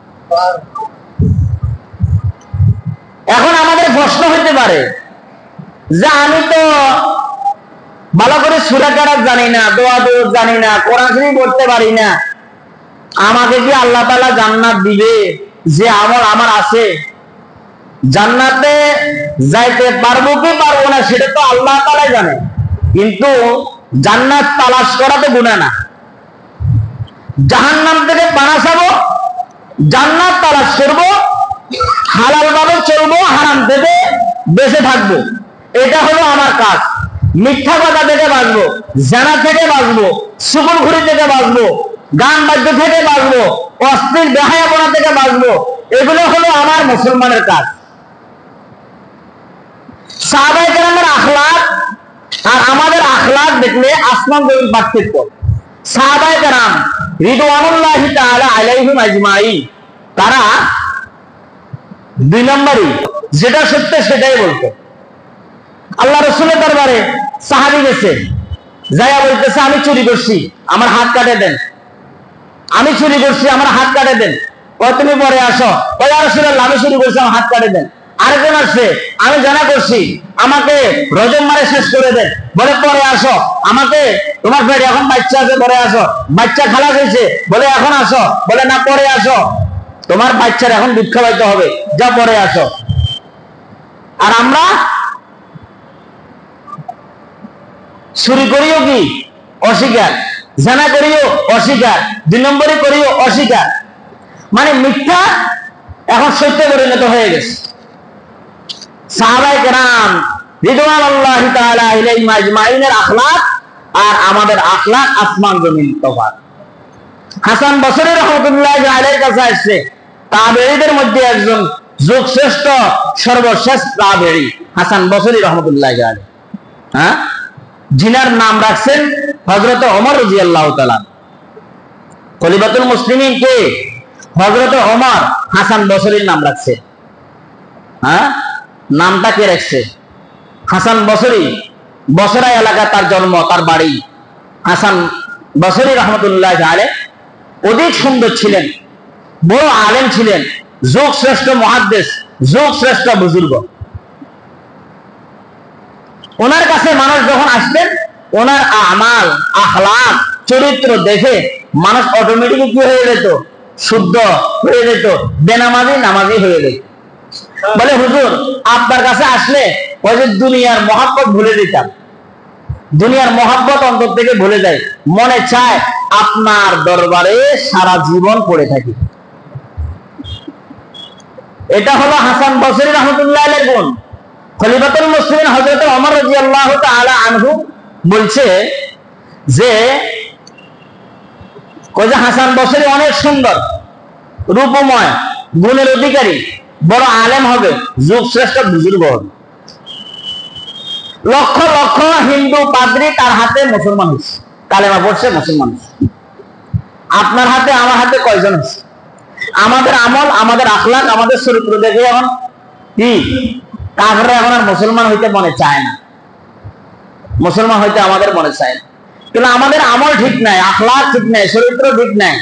এখন আমাদের প্রশ্ন হতে পারে যে আমি তো ভালো করে সূরা কেরাত জানি না, দোয়া দরুদ জানি না, কোরআন শরীফ পড়তে পারি না, আমাকে কি আল্লাহ তাআলা জান্নাত দিবে? যে আমল আমার আছে, জান্নাতে যাইতে পারবো কি পারবো না সেটা তো আল্লাহ তাআলাই জানে। কিন্তু জান্নাত তালাশ করা তো গুনাহ না। জাহান্নাম থেকে পানা চাবো, জান্নাত তালাশ করবো, হালাল ভাবে চলবো, হারাম থেকে বেঁচে থাকবো, এটা হলো আমার কাজ। মিথ্যা কথা থেকে বাঁচবো, জেনা থেকে বাঁচবো, সুকুরখুরি থেকে বাঁচবো, গান বাদ্য থেকে বাঁচবো, অশ্লীল বেহায়াপনা থেকে বাঁচবো, এগুলো হলো আমার মুসলমানের কাজ। সাহাবায়ে কেরামের আখলাক আর আমাদের আখলাক দেখলে আসমান জমিন পার্থক্য। সাহাবায়ে কেরাম রিদওয়ানুল্লাহি তাআলা আলাইহিম আজমাইন, তারা 2 নম্বরই যেটা সত্য সেটাই বলতো। আল্লাহ রাসূলের দরবারে সাহাবী গেছে, যায়া বলতেছে আমি চুরি করছি, আমার হাত কাটে দেন। আমি চুরি করছি, আমার হাত কাটে দেন। কয় তুমি পরে আসো, কয় ইয়া রাসূলুল্লাহ আমি চুরি করছি, আমার হাত কাটে দেন। আরেকজন আসছে, আমি জানা করছি, আমাকে রজম মারে শেষ করে দেন। বলে পরে আসো, আমাকে তোমার পেটে এখন বাচ্চা আছে, পরে আসো। বাচ্চা খালাস হয়েছে, বলে এখন আসো। বলে না পরে আসো, তোমার বাচ্চার এখন দুধ খাওয়াইতে হবে, যা পরে আসো। আর আমরা চুরি করিও কি অস্বীকার, জানা করিও অস্বীকার, 2 নম্বরই করিও অস্বীকার। মানে মিথ্যা এখন সত্য পরিণত হয়ে গেছে। সাহাবায়ে কেরাম রিদওয়ানুল্লাহি তাআলা আলাইহিম আজমাইনের আখলাক আর আমাদের আখলাক আসমান জমিন তফাৎ। হাসান বসরি রাহমাতুল্লাহি আলাইহির কাছে আসছে তাবেঈদের মধ্যে একজন যুগশ্রেষ্ঠ সর্বশেষ তাবেঈ হাসান বসরি রাহমাতুল্লাহি আলাইহি, হ্যাঁ, যিনার নাম রাখছেন হযরত ওমর রাদিয়াল্লাহু তাআলা। খলিফাতুল মুসলিমিন কে? হযরত ওমর হাসান বসরির নাম রাখছে। হ্যাঁ, নামটা কে রাখছে? হাসান বসরি। বসরা এলাকা তার জন্ম, তার বাড়ি। হাসান বসরি রাহমাতুল্লাহি আলাইহি অধিক সুন্দর ছিলেন, বড় আলেম ছিলেন, যুগ শ্রেষ্ঠ মুহাদ্দিস, যুগ শ্রেষ্ঠ বুজুর্গ। ওনার কাছে মানুষ যখন আসতেন, ওনার আমাল আখলাক চরিত্র দেখে মানুষ অটোমেটিক কি হয়ে যেত? শুদ্ধ হয়ে যেত, বেনামাজি নামাজি হয়ে যেত। বলে হুজুর আপনার কাছে আসলে ওই যে দুনিয়ার মহব্বত ভুলে দিতাম, দুনিয়ার মহব্বত অন্তর থেকে ভুলে যায়, মনে চায় আপনার দরবারে সারা জীবন পড়ে থাকি। এটা হলো হাসান বসরি রাহমাতুল্লাহি আলাইহির গুণ। খলিফাতুল মুসলিমিন হযরত ওমর রাদিয়াল্লাহু তাআলা আনহু বলছে যে হাসান বসরি অনেক সুন্দর, রূপময়, গুণের অধিকারী, বড় আলেম হবে, যুগ শ্রেষ্ঠ বুজুর্গ হবে। লক্ষ লক্ষ হিন্দু পাদ্রী তার হাতে মুসলমান হচ্ছে, কালেমা পড়ছে, মুসলমান হচ্ছে। আপনার হাতে আমার হাতে কয়জন হচ্ছে? আমাদের আমল, আমাদের আখলাক, আমাদের চরিত্র দেখে এখন কি কাফেররা এখন আর মুসলমান হইতে মনে চায় না, মুসলমান হইতে আমাদের মনে চায় না। কিন্তু আমাদের আমল ঠিক নাই, আখলাক ঠিক নাই, চরিত্র ঠিক নাই,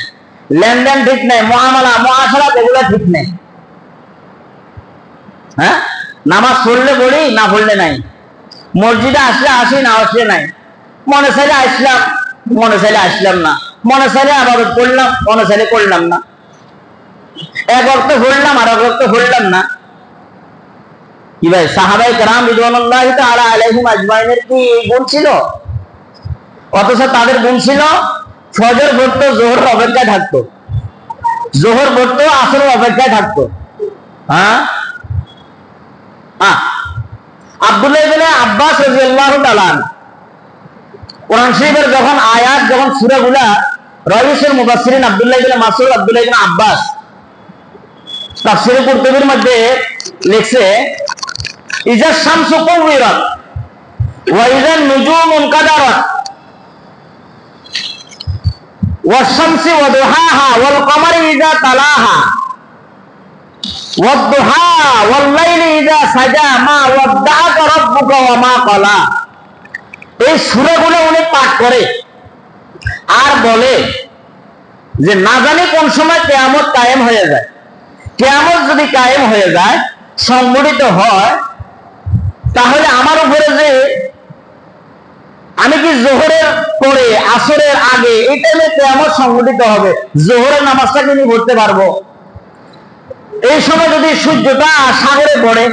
লেনদেন ঠিক নাই, মুআমালা মুআশারাত এগুলো ঠিক নাই। হ্যাঁ, নামাজ পড়লে পড়ি, না পড়লে নাই। মসজিদে আসলে আসি, না আসলে নাই। মনে চাইলে আসলাম, মনে চাইলে আসলাম না। মনে চাইলে ইবাদত করলাম, মনে চাইলে করলাম না। এক ওয়াক্ত পড়লাম, আর এক ওয়াক্ত পড়লাম না। কি ভাই, সাহাবায়ে কেরাম রিদওয়ানুল্লাহি তাআলা আলাইহিম আজমাইনের কি গুণ ছিল? অথচ তাদের গুণ ছিল ফজর পড়তো, যোহর অপেক্ষায় থাকতো, যোহর পড়তো, আসর অপেক্ষায় থাকতো। হ্যাঁ, আব্দুল্লাহ ইবনে আব্বাস রাদিয়াল্লাহু তাআলা কোরআন শরীফের যখন আয়াত, যখন সূরাগুলা রাইসুল মুফাসসিরিন আব্দুল্লাহ ইবনে মাসউদ, আব্দুল্লাহ ইবনে আব্বাস তাফসীরে কুরতুবীর মধ্যে লিখছে ইজা শামসু কুওয়িরাত ওয়া ইজা নুজুমু কাদারাত ওয়া শামসি ওয়া দুহাহা ওয়াল কমারি ইজা তালাহা ওয়াদ-দুহা ওয়াল-লাইলি ইযা সাজা মা ওয়াদ্দাআকা রাব্বুকা ওয়া মা ক্বালা। এই সূরাগুলো উনি পাঠ করে আর বলে যে না জানি কোন সময় কিয়ামত কায়েম হয়ে যায়। কিয়ামত যদি কায়েম হয়ে যায়, সংঘটিত হয়, তাহলে আমার উপরে যে আমি কি জোহরের পরে আসরের আগে এই টাইমে কিয়ামত সংঘটিত হবে, জোহরের নামাজটা কি পড়তে পারবো? এই সময় যদি সূর্যটা সাগরে পড়ে,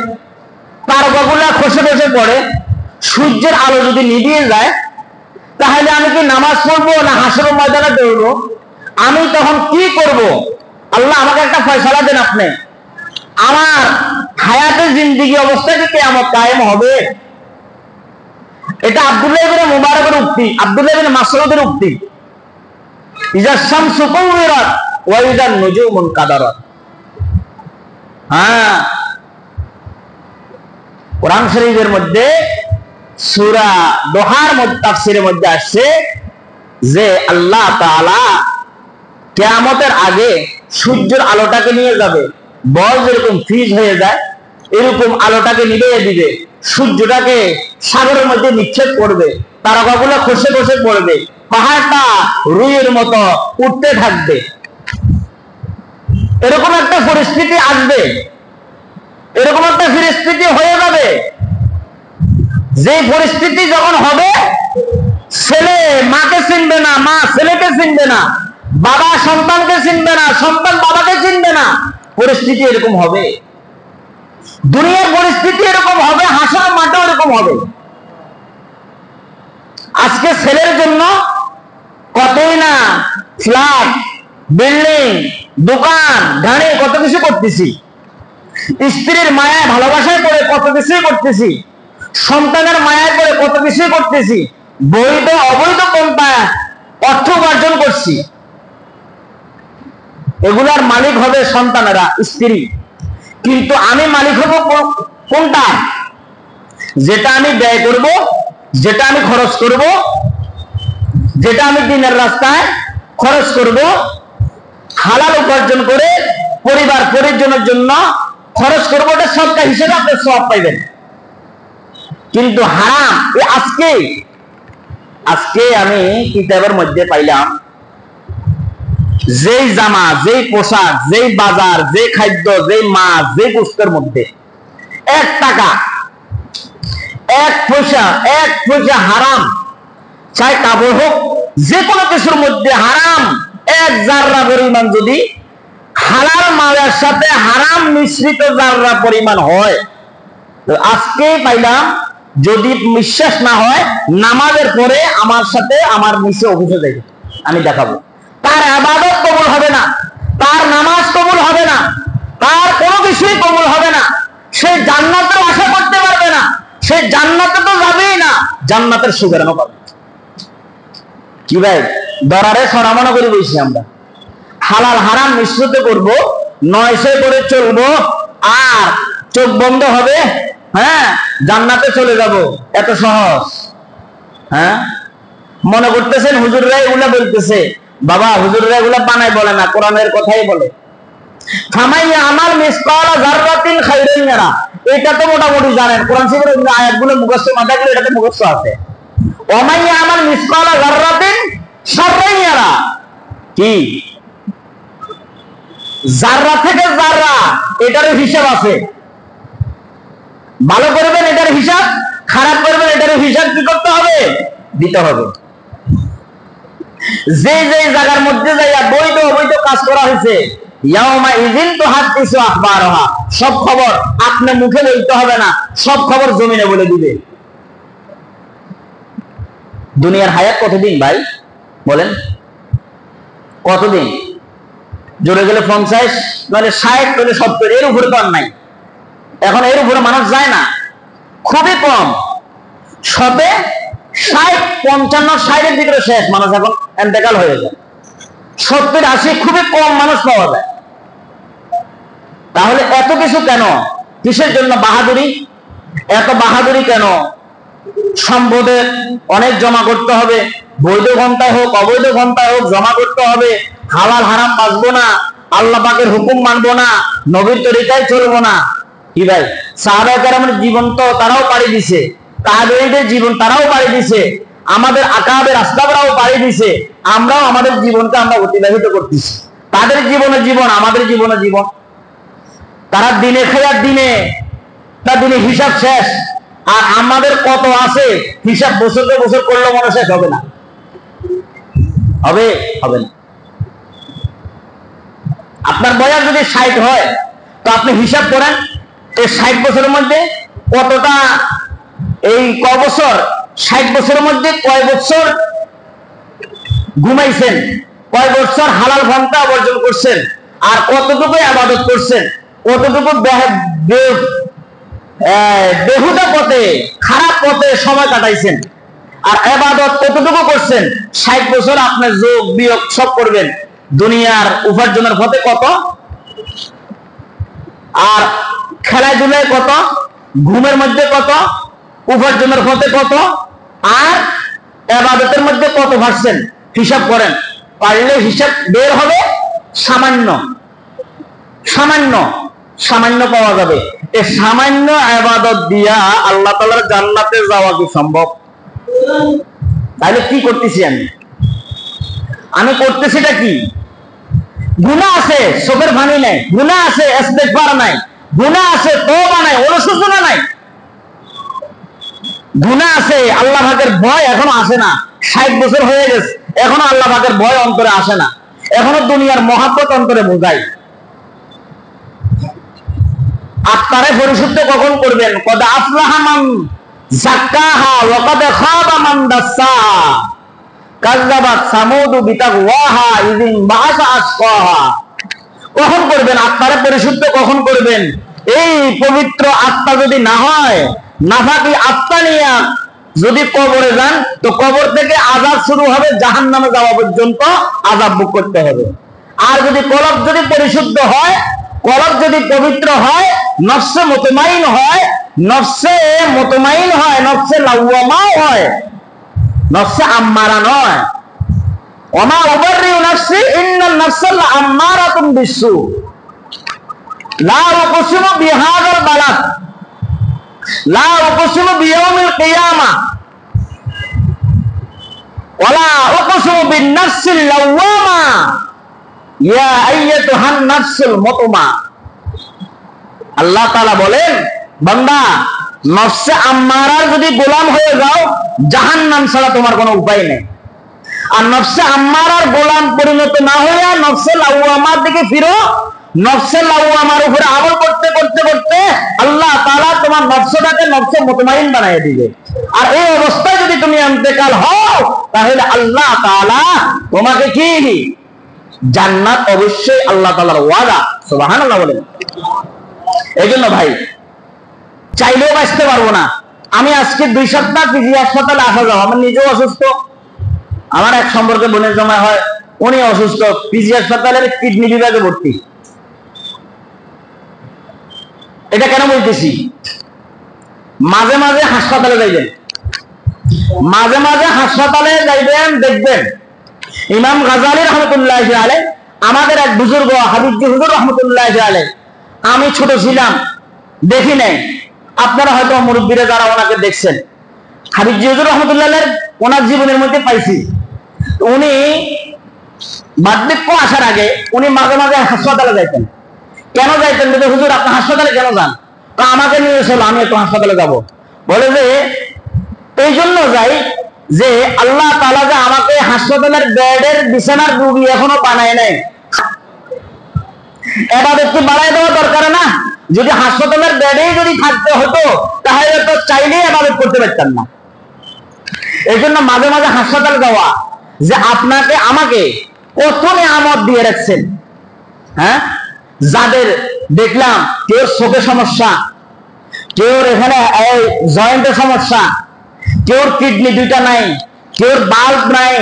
তারকাগুলা খসে খসে পড়ে, সূর্যের আলো যদি নিভিয়ে যায়, তাহলে আমি কি নামাজ পড়বো না হাসরের ময়দানে দৌড়বো? আমি তখন কি করব? আল্লাহ আমাকে একটা ফয়সালা দেন আপনি। আমার হায়াতে জিন্দেগি অবস্থায় কি কিয়ামত কায়েম হবে? এটা আব্দুল্লাহ ইবনে মুবারকের উক্তি, আব্দুল্লাহ ইবনে মাসউদের উক্তি। ইজা শামসু কুওয়িরাত ওয়া ইজা নুজুমুন কাদারাত। হ্যাঁ, কোরআন শরীফের মধ্যে সূরা দোহার মধ্যে তাফসীরের মধ্যে আসছে যে আল্লাহ তাআলা কিয়ামতের আগে সূর্যের আলোটাকে নিয়ে যাবে, বল যেরকম ফ্রিজ হয়ে যায় এরকম আলোটাকে নিভিয়ে দিবে, সূর্যটাকে সাগরের মধ্যে নিক্ষেপ করবে, তারকাগুলো খসে খসে পড়বে, পাহাড়টা রুইয়ের মতো উঠতে থাকবে। এরকম একটা পরিস্থিতি আসবে, এরকম একটা পরিস্থিতি হয়ে যাবে। যে পরিস্থিতি যখন হবে, ছেলে মাকে চিনবে না, মা ছেলেকে চিনবে না, বাবা সন্তানকে চিনবে না, সন্তান বাবাকে চিনবে না। পরিস্থিতি এরকম হবে, দুনিয়ার পরিস্থিতি এরকম হবে, হাসরের মাঠেও এরকম হবে। আজকে ছেলের জন্য কতই না ফ্ল্যাট, বিল্ডিং, দোকান, গাড়ি, কত কিছু করতেছি। স্ত্রীর মায়ায় ভালোবাসায় পড়ে কত কিছুই করতেছি, সন্তানের মায়ায় পড়ে কত কিছুই করতেছি, বৈধ অবৈধ পন্থায় অর্থ উপার্জন করছি। এগুলার মালিক হবে সন্তানেরা, স্ত্রী। কিন্তু আমি মালিক হব কোনটা? যেটা আমি ব্যয় করব, যেটা আমি খরচ করব, যেটা আমি দিনের রাস্তায় খরচ করব, হালাল উপার্জন করে পরিবার পরিজনের জন্য খরচ করবো, ওটা সবটা হিসেবে আপনি সওয়াব পাইবেন। কিন্তু হারাম, আজকে আমি কিতাবের মধ্যে পাইলাম যেই জামা, যেই পোশাক, যেই বাজার, যে খাদ্য, যেই মাছ, যে গোস্তের মধ্যে 1 টাকা, 1 পয়সা হারাম, চাই কাপড় হোক, যে কোনো কিছুর মধ্যে হারাম 1 জাররা পরিমাণ যদি হালাল মালের সাথে হারাম মিশ্রিত জাররা পরিমাণ হয়, তো আজকে পাইলাম, যদি বিশ্বাস না হয় নামাজের পরে আমার সাথে আমার নিচে অফিসে যাবে, আমি দেখাবো। তার ইবাদত কবুল হবে না, তার নামাজ কবুল হবে না, তার কোনো কিছুই কবুল হবে না, সে জান্নাতের আশা করতে পারবে না, সে জান্নাতে তো যাবেই না, জান্নাতের সুগারানো পাবে। কি ভাই, দরারে সরামনা করে বলছি আমরা, হালাল হারাম মিশ্রিত করব, 900 করে চলবো, আর চোখ বন্ধ হবে, হ্যাঁ জান্নাতে চলে যাব, এত সহজ? হ্যাঁ, মনে করতেছেন হুজুররা এগুলা বলতেছে? বাবা, হুজুররা এগুলা বানাই বলে না, কোরআনের কথাই বলে। ফামাইয়া আমাল মিসকালা যাররাতিন খাইরান ইয়ারা, এটা তো মোটামুটি জানেন, কোরআন শরীফের আয়াতগুলো মুখস্থ, মাথায় গেলে এটাতে মুখস্থ আছে। ওমাইয়া আমাল মিসকালা যাররাতিন শাররান ইয়ারা, কি জাররা থেকে জাররা, এটারও হিসাব আছে। ভালো করবেন এটার হিসাব, খারাপ করবেন এটার হিসাব কি করতে হবে? দিতে হবে। যে যে জায়গার মধ্যে যাইয়া বৈধ অবৈধ কাজ করা হয়েছে, ইয়াউমা ইযিন তুহাদ্দিসু আখবারহা, সব খবর আপনি মুখে বলতে হবে না, সব খবর জমিনে বলে দিবে। দুনিয়ার হায়াত কতদিন ভাই বলেন? কতদিন? জোরে গেলে 50, মানে 60, মানে 70, এর উপরে তো আর নাই। এখন এর উপরে মানুষ যায় না, খুবই কম। 100, 60, 55, 60-এর ভিতরে শেষ, মানুষ এখন এন্তেকাল হয়ে যায়। 70, 80 খুবই কম মানুষ পাওয়া যায়। তাহলে এত কিছু কেন? কিসের জন্য বাহাদুরি? এত বাহাদুরি কেন? সম্পদের অনেক জমা করতে হবে, বৈধ ঘন্টায় হোক অবৈধ ঘন্টায় হোক জমা করতে হবে, হালাল হারাম বাঁচবো না, আল্লাহ পাকের হুকুম মানবো না, নবীর তরিকায় চলবো না। কি ভাই, সাহাবায়ে কেরামের জীবন তো তারাও পাড়ি দিছে, তাবেঈদের জীবন তারাও পাড়ি দিছে, আমাদের আকাবের রাস্তাটাও পাড়ি দিছে, আমরাও আমাদের জীবনকে আমরা অতিবাহিত করতেছি। তাদের জীবনে জীবন, আমাদের জীবনে জীবন। তারা দিনে খেয়ার দিনে, তার দিনে হিসাব শেষ, আর আমাদের কত আছে হিসাব বছরকে বছর করলে মনে শেষ হবে না। হবে হবে না। আপনার বয়স যদি 60 হয় তো আপনি হিসাব করেন এই 60 বছরের মধ্যে কতটা, এই ক বছর, 60 বছরের মধ্যে কয় বছর ঘুমাইছেন, কয় বছর হালাল ঘন্টা অর্জন করছেন, আর কতটুকু ইবাদত করছেন, কতটুকু বেহুদা পথে, খারাপ পথে সময় কাটাইছেন, আর ইবাদত কতটুকু করছেন। 60 বছর আপনি যোগ বিয়োগ সব করবেন, দুনিয়ার উপার্জনের পথে কত, আর খেলাধুলায় কত, ঘুমের মধ্যে কত, উপার্জনের পথে কত, আর ইবাদতের মধ্যে কত পারছেন হিসাব করেন। পারলে হিসাব বের হবে, সামান্য সামান্য সামান্য পাওয়া যাবে। এই সামান্য ইবাদত দিয়া আল্লাহ তাআলার জান্নাতে যাওয়া কি সম্ভব? তাহলে কি করতেছি আমি করতেছিটা কি? গুনাহ আছে, চোখের পানি নাই, গুনাহ আছে, ইস্তেগফার নাই, গুনাহ আছে, তওবা নাই, অনুশোচনা নাই, গুনাহ আছে, আল্লাহ পাকের ভয় এখনো আসে না। 60 বছর হয়ে গেছে, এখনো আল্লাহ পাকের ভয় অন্তরে আসে না, এখনো দুনিয়ার মহাব্বত অন্তরে বোঝাই। আত্মারে পরিশুদ্ধ কখন করবেন? কদ আফলাহা মান যাক্কাহা ওয়া কদ খাবা মান দাসসাহা, কাযযাবাত সামুদু বিতাকওয়াহা ইযিন বাআসা আসকাহা। কখন করবেন আত্মারে পরিশুদ্ধ? কখন করবেন? এই পবিত্র আত্মা যদি না হয়, নাফাকি আত্মা নিয়ে যদি কবরে যান, তো কবর থেকে আযাব শুরু হবে, জাহান্নামে যাওয়া পর্যন্ত আযাব ভোগ করতে হবে। আর যদি কলব যদি পরিশুদ্ধ হয়, কলব যদি পবিত্র হয়, নফসে মুতমাইন হয়, নফসে মুতমাইন হয়, নফসে লাওয়ামা হয়, নফসে আম্মারা নয়। ওমা উবাররিউ নাফসি ইন্নান নাফসা লাআম্মারাতুন বিসসু লা উকসিমু বিহাযাল বালাদ লা উকসিমু বিয়াউমিল কিয়ামা ওয়ালা উকসিমু বিন-নাফসিল লাওয়ামা ইয়া আইয়াতুহান নাফসুল মুতমা। আল্লাহ তাআলা বলেন, বান্দা নফসে আম্মারার যদি গোলাম হয়ে যাও, জাহান্নাম ছাড়া তোমার কোনো উপায় নেই। আর নফসে আম্মারার গোলাম পরিণত না হইয়া নফসে লাওয়ামার দিকে ফিরো। নফসে লাওয়ামার উপরে আমল করতে করতে করতে আল্লাহ তাআলা তোমার নফসটাকে নফসে মুতমাইন বানায় দিবে। আর এই অবস্থায় যদি তুমি ইন্তেকাল হও, তাহলে আল্লাহ তাআলা তোমাকে কি জান্নাত অবশ্যই আল্লাহ তাআলার ওয়াদা। সুবহানাল্লাহ বলেন। এই জন্য ভাই, চাইলেও বাঁচতে পারবো না। আমি আজকে 2 সপ্তাহ পিজি হাসপাতালে আসা যাওয়া, আমার নিজেও অসুস্থ, আমার এক সম্পর্কে বোনের জমা হয়, উনি অসুস্থ, পিজি হাসপাতালের কিডনি বিভাগে ভর্তি। এটা কেন বলতেছি? মাঝে মাঝে হাসপাতালে যাইবেন, মাঝে মাঝে হাসপাতালে যাইবেন, দেখবেন ইমাম গাজালি রহমতুল্লাহি আলাইহি, আমাদের এক বুজুর্গ হাবিবজি হুজুর রহমতুল্লাহি আলাইহি, আমি ছোট ছিলাম দেখি নাই, আপনারা হয়তো মুরব্বীরা যারা ওনাকে দেখছেন, হাবিবজি হুজুর রহমতুল্লাহি আলাইহি ওনার জীবনের মধ্যে পাইছি, উনি বার্ধক্য আসার আগে উনি মাঝে মাঝে হাসপাতালে যাইতেন। কেন যাইতেন? বলে, হুজুর আপনি হাসপাতালে কেন যান? আমাকে নিয়ে এসে আমি একটু হাসপাতালে যাব। বলে যে এই জন্য যাই যে আল্লাহ তাআলা যে আমাকে হাসপাতালের বেডের বিছানার রোগী এখনো বানায় নাই। ইবাদত কি বাড়ায় দেওয়া দরকার না? যদি হাসপাতালের বেডেই যদি থাকতে হতো, তাহলে তো চাইলেই ইবাদত করতে পারতাম না। এই জন্য মাঝে মাঝে হাসপাতালে যাওয়া, যে আপনাকে আমাকে কত নিয়ামত দিয়ে রাখছেন। হ্যাঁ, যাদের দেখলাম কেউ চোখে সমস্যা, কেউ এখানে এই জয়েন্টের সমস্যা, কেউ কিডনি 2টা নাই, কেউ বাল্ব নাই,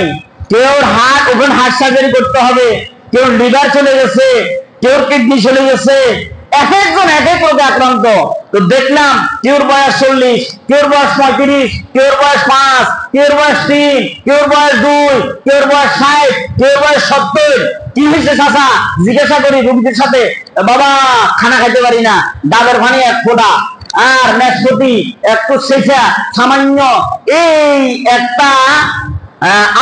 কেউ হার্ট ওপেন হার্ট সার্জারি করতে হবে, কেউ লিভার চলে গেছে, কেউ কিডনি চলে গেছে, এক একজন এক এক রোগে আক্রান্ত। তো দেখলাম কেউর বয়স 40, কেউর বয়স 35, কেউর বয়স 5, কেউর বয়স 3, কেউর বয়স 2, কেউর বয়স 60, কেউ বলে 70। কি হয়েছে চাচা জিজ্ঞাসা করি রোগীদের সাথে, বাবা খানা খাইতে পারি না, ডাবের পানি 1 ফোঁটা আর নাশপাতি একটু শেষা সামান্য এই একটা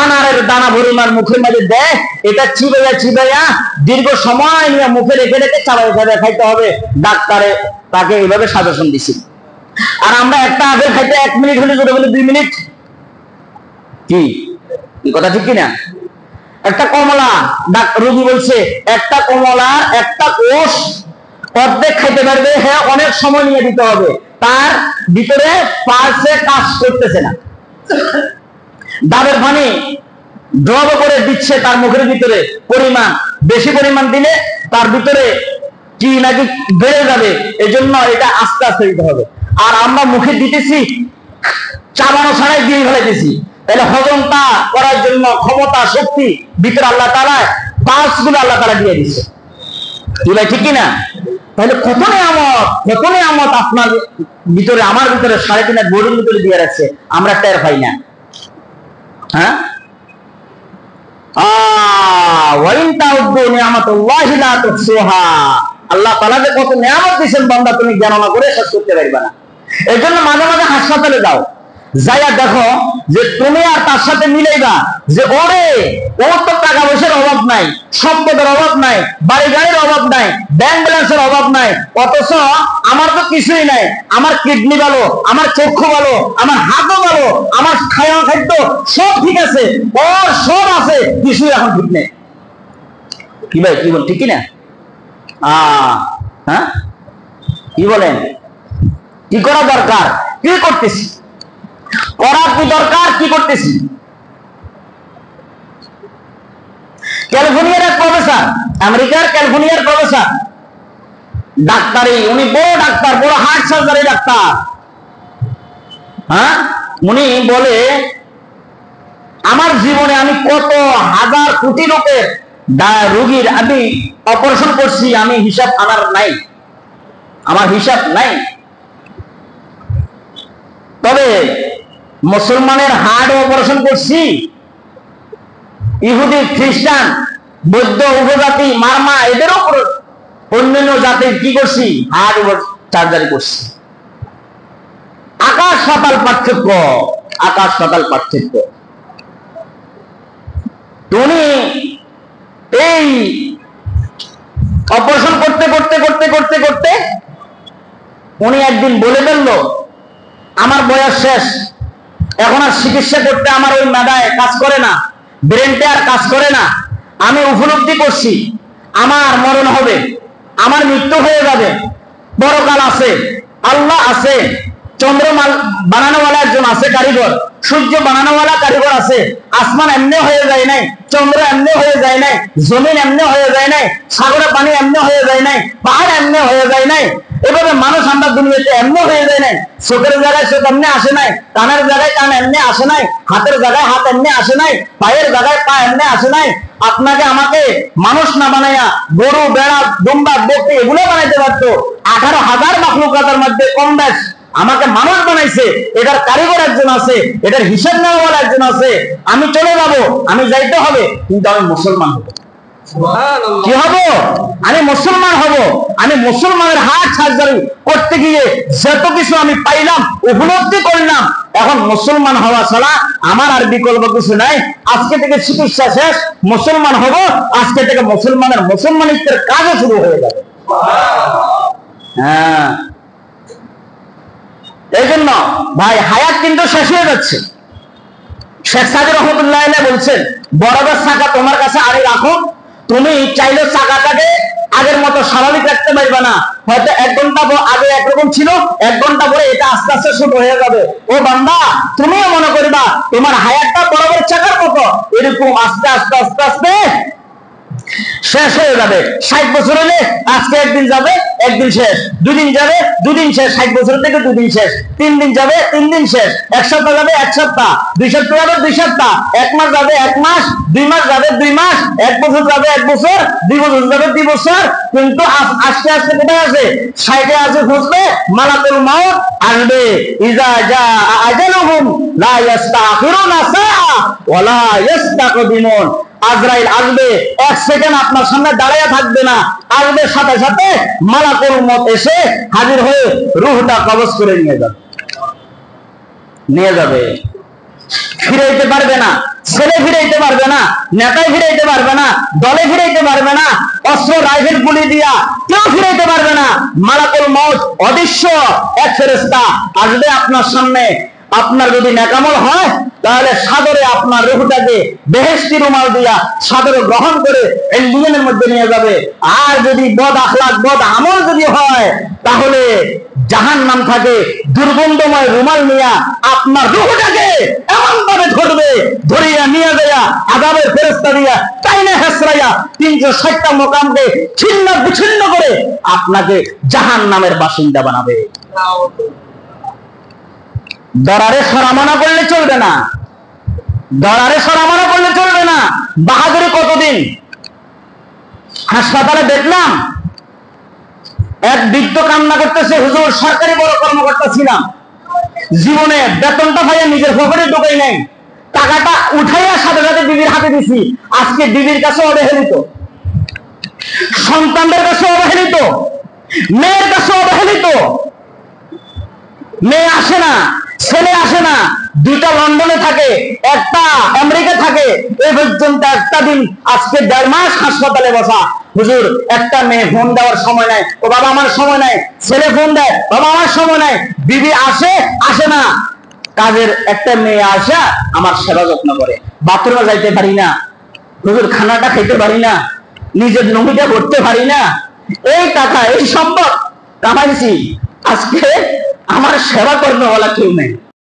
আনারের দানা পরিমাণ মুখের মধ্যে দেয়, এটা চিবাইয়া চিবাইয়া দীর্ঘ সময় নিয়ে মুখে রেখে রেখে চাবাই চাবাই খাইতে হবে। ডাক্তারে তাকে এইভাবে সাজেশন দিছি। আর আমরা একটা আপেল খাইতে 1 মিনিট হলে যদি বলি 2 মিনিট, কি কথা ঠিক কিনা? একটা কমলা রোগী বলছে একটা কমলার একটা কোষ অর্ধেক খাইতে পারবে, হ্যাঁ অনেক সময় নিয়ে দিতে হবে, তার ভিতরে পালসে কাজ করতেছে না। ডাবের পানি ড্রপ করে দিচ্ছে তার মুখের ভিতরে, পরিমাণ বেশি পরিমাণ দিলে তার ভিতরে কি নাকি বেড়ে যাবে, এজন্য এটা আস্তে আস্তে দিতে হবে। আর আমরা মুখে দিতেছি চাবানো ছাড়াই দিয়ে ফেলাইতেছি, তাহলে হজমটা করার জন্য ক্ষমতা শক্তি ভিতরে আল্লাহ তাআলা পালস গুলো আল্লাহ তাআলা দিয়ে দিচ্ছে। কি ভাই ঠিক কিনা? তাহলে কত নিয়ামত আপনার ভিতরে আমার ভিতরে 3.5 বডির ভিতরে দিয়ে রাখছে, আমরা টের পাই না। হ্যাঁ, আল্লাহ তাআলা যে কত নিয়ামত দিয়েছেন বান্দা, তুমি গণনা করে শেষ করতে পারবে না। এর জন্য মাঝে মাঝে হাসপাতালে যাও, যাইয়া দেখো যে তুমি আর তার সাথে মিলাইবা যে ওরে ওর তো টাকা পয়সার অভাব নাই, সম্পদের অভাব নাই, বাড়ি গাড়ির অভাব নাই, ব্যাংক ব্যালেন্সের অভাব নাই, অথচ আমার তো কিছুই নাই। আমার কিডনি ভালো, আমার চক্ষু ভালো, আমার হাতও ভালো, আমার খাওয়া খাদ্য সব ঠিক আছে, ওর সব আছে, কিছুই এখন ঠিক নেই। কি ভাই কি বল ঠিক কিনা? হ্যাঁ কি বলেন? কি করা দরকার? কি করতেছি? করা কি দরকার? কি করতেছি? ক্যালিফোর্নিয়ার এক প্রফেসর, আমেরিকার ক্যালিফোর্নিয়ার প্রফেসর, ডাক্তারি, উনি বড় ডাক্তার, বড় হার্ট সার্জারি ডাক্তার। হ্যাঁ, উনি বলে আমার জীবনে আমি কত হাজার কোটি লোকের রোগীর আমি অপারেশন করছি, আমি হিসাব আমার নাই, আমার হিসাব নাই। তবে মুসলমানের হার্ট অপারেশন করছি, ইহুদি খ্রিস্টান বৌদ্ধ উপজাতি মারমা এদের উপর অন্যান্য জাতির কি করছি, হার্ট সার্জারি করছি। আকাশ পাতাল পার্থক্য, আকাশ পাতাল পার্থক্য। উনি এই অপারেশন করতে করতে করতে করতে করতে উনি একদিন বলে ফেললো আমার বয়স শেষ, এখন আর চিকিৎসা করতে আমার ওই মেধায় কাজ করে না, ব্রেনটা আর কাজ করে না। আমি উপলব্ধি করছি আমার মরণ হবে, আমার মৃত্যু হয়ে যাবে, পরকাল আছে, আল্লাহ আছে, চন্দ্র বানানোওয়ালা একজন আছে কারিগর, সূর্য বানানোওয়ালা কারিগর আছে, আসমান এমনি হয়ে যায় নাই, চন্দ্র এমনি হয়ে যায় নাই, জমিন এমনি হয়ে যায় নাই, সাগরের পানি এমনি হয়ে যায় নাই, পাহাড় এমনি হয়ে যায় নাই, এভাবে মানুষ আমরা দুনিয়াতে এমনি হয়ে যায় নাই। চোখের জায়গায় চোখ এমনি আসে নাই, কানের জায়গায় কান এমনি আসে নাই, হাতের জায়গায় হাত এমনি আসে নাই, পায়ের জায়গায় পা এমনি আসে নাই। আপনাকে আমাকে মানুষ না বানাইয়া গরু বেড়া দুম্বা বকরি এগুলো বানাইতে পারতো। 18,000 মাখলুকাতের মধ্যে কম বেশ আমাকে মানুষ বানাইছে, এটার কারিগর একজন আছে, এটার হিসাব নেওয়ালা একজন আছে। আমি চলে যাব, আমি যাইতে হবে, কিন্তু আমি মুসলমান হব। কি হব? আমি মুসলমান হব। আমি মুসলমানের হার্ট সার্জারি করতে গিয়ে যত কিছু আমি পাইলাম, উপলব্ধি করলাম, এখন মুসলমান হওয়া ছাড়া আমার আর বিকল্প কিছু নাই। আজকে থেকে চিকিৎসা শেষ, মুসলমান হব, আজকে থেকে মুসলমানের মুসলমানিত্বের কাজও শুরু হয়ে যাবে। হ্যাঁ, এই জন্য ভাই হায়াত কিন্তু শেষ হয়ে যাচ্ছে। শেখ সাদি রহমতুল্লাহ বলছেন বরফের চাকা তোমার কাছে আরে রাখো, তুমি চাইলে চাকাটাকে আগের মতো স্বাভাবিক রাখতে পারবে না। হয়তো 1 ঘন্টা আগে একরকম ছিল, 1 ঘন্টা পরে এটা আস্তে আস্তে শুরু হয়ে যাবে। ও বান্দা, তুমিও মনে করবা তোমার হায়াতটা বরফের চাকার মতো, এরকম আস্তে আস্তে আস্তে আস্তে শেষ হয়ে যাবে। 60 বছর হলে আজকে একদিন যাবে, একদিন শেষ, 2 দিন যাবে, 2 দিন শেষ, 60 বছর থেকে 2 দিন শেষ, 3 দিন যাবে, 3 দিন শেষ, 1 সপ্তাহ যাবে, 1 সপ্তাহ, 2 সপ্তাহ যাবে, 2 সপ্তাহ, 1 মাস যাবে, 1 মাস, 2 মাস যাবে, 2 মাস, 1 বছর যাবে, 1 বছর, 2 বছর যাবে, 2 বছর। কিন্তু আস্তে আস্তে কোথায় আছে? 60-এ আছে, খুঁজবে মালাকুল মাউত আসবে। ইজা জা আজালুহুম লা ইস্তাখিরুনা সাআ ওয়া লা ইস্তাকদিমুন। আজরাইল আসবে, 1 সেকেন্ড আপনার সামনে দাঁড়িয়ে থাকবে না, আসবে সাথে সাথে মালাকুল মউত এসে হাজির হয়ে রূহটা কবজ করে নিয়ে যাবে। ফিরাইতে পারবে না, ছেলে ফিরাইতে পারবে না, নেতায় ফিরাইতে পারবে না, দলে ফিরাইতে পারবে না, অস্ত্র রাইফেল গুলি দিয়া কেউ ফিরাইতে পারবে না। মালাকুল মউত অদৃশ্য এক ফেরেশতা আসবে আপনার সামনে। আপনার যদি নেকামল হয় তাহলে সাদরে আপনার রূহটাকে বেহেশতি রুমাল দিয়া সাদরে গ্রহণ করে এলিয়নের মধ্যে নিয়ে যাবে। আর যদি বদ আখলাক বদ আমল যদি হয় তাহলে জাহান্নাম থাকে দুর্গন্ধময় রুমাল নিয়া আপনার রূহটাকে এমন ভাবে ধরবে, ধরিয়া নিয়ে যাইয়া আযাবের ফেরেশতা দিয়া টাইনে হেসরাইয়া 360টা মোকামকে ছিন্ন বিচ্ছিন্ন করে আপনাকে জাহান্নামের বাসিন্দা বানাবে। দরারে সরামনা করলে চলবে না, দরারে সরামনা করলে চলবে না। বাহাদুরি কতদিন? হাসপাতালে দেখলাম এক বৃদ্ধ কান্না করতেছে, হুজুর সরকারি বড় কর্মকর্তা ছিলাম, জীবনে বেতনটা ভাইয়া নিজের পকেটে ঢোকাই নাই, টাকাটা উঠাইয়া সাথে সাথে বিবির হাতে দিছি, আজকে বিবির কাছে অবহেলিত, সন্তানদের কাছে অবহেলিত, মেয়ের কাছে অবহেলিত। মেয়ে আসে না, ছেলে আসে না, 2টা লন্ডনে থাকে, একটা আমেরিকা থাকে, এই পর্যন্ত একটা দিন আজকে 1.5 মাস হাসপাতালে বসা। হুজুর একটা মেয়ে ফোন দেওয়ার সময় নাই, ও বাবা আমার সময় নাই, ছেলে ফোন দেয়, বাবা আমার সময় নাই, বিবি আসে না। কাজের একটা মেয়ে আসা আমার সেবা যত্ন করে, বাথরুমে যাইতে পারি না, হুজুর খানাটা খেতে পারি না, নিজের নমিটা করতে পারি না, এই টাকা এই সম্পদ কামাইছি, আজকে আমার সেবা করবে বলা কেউ নেই।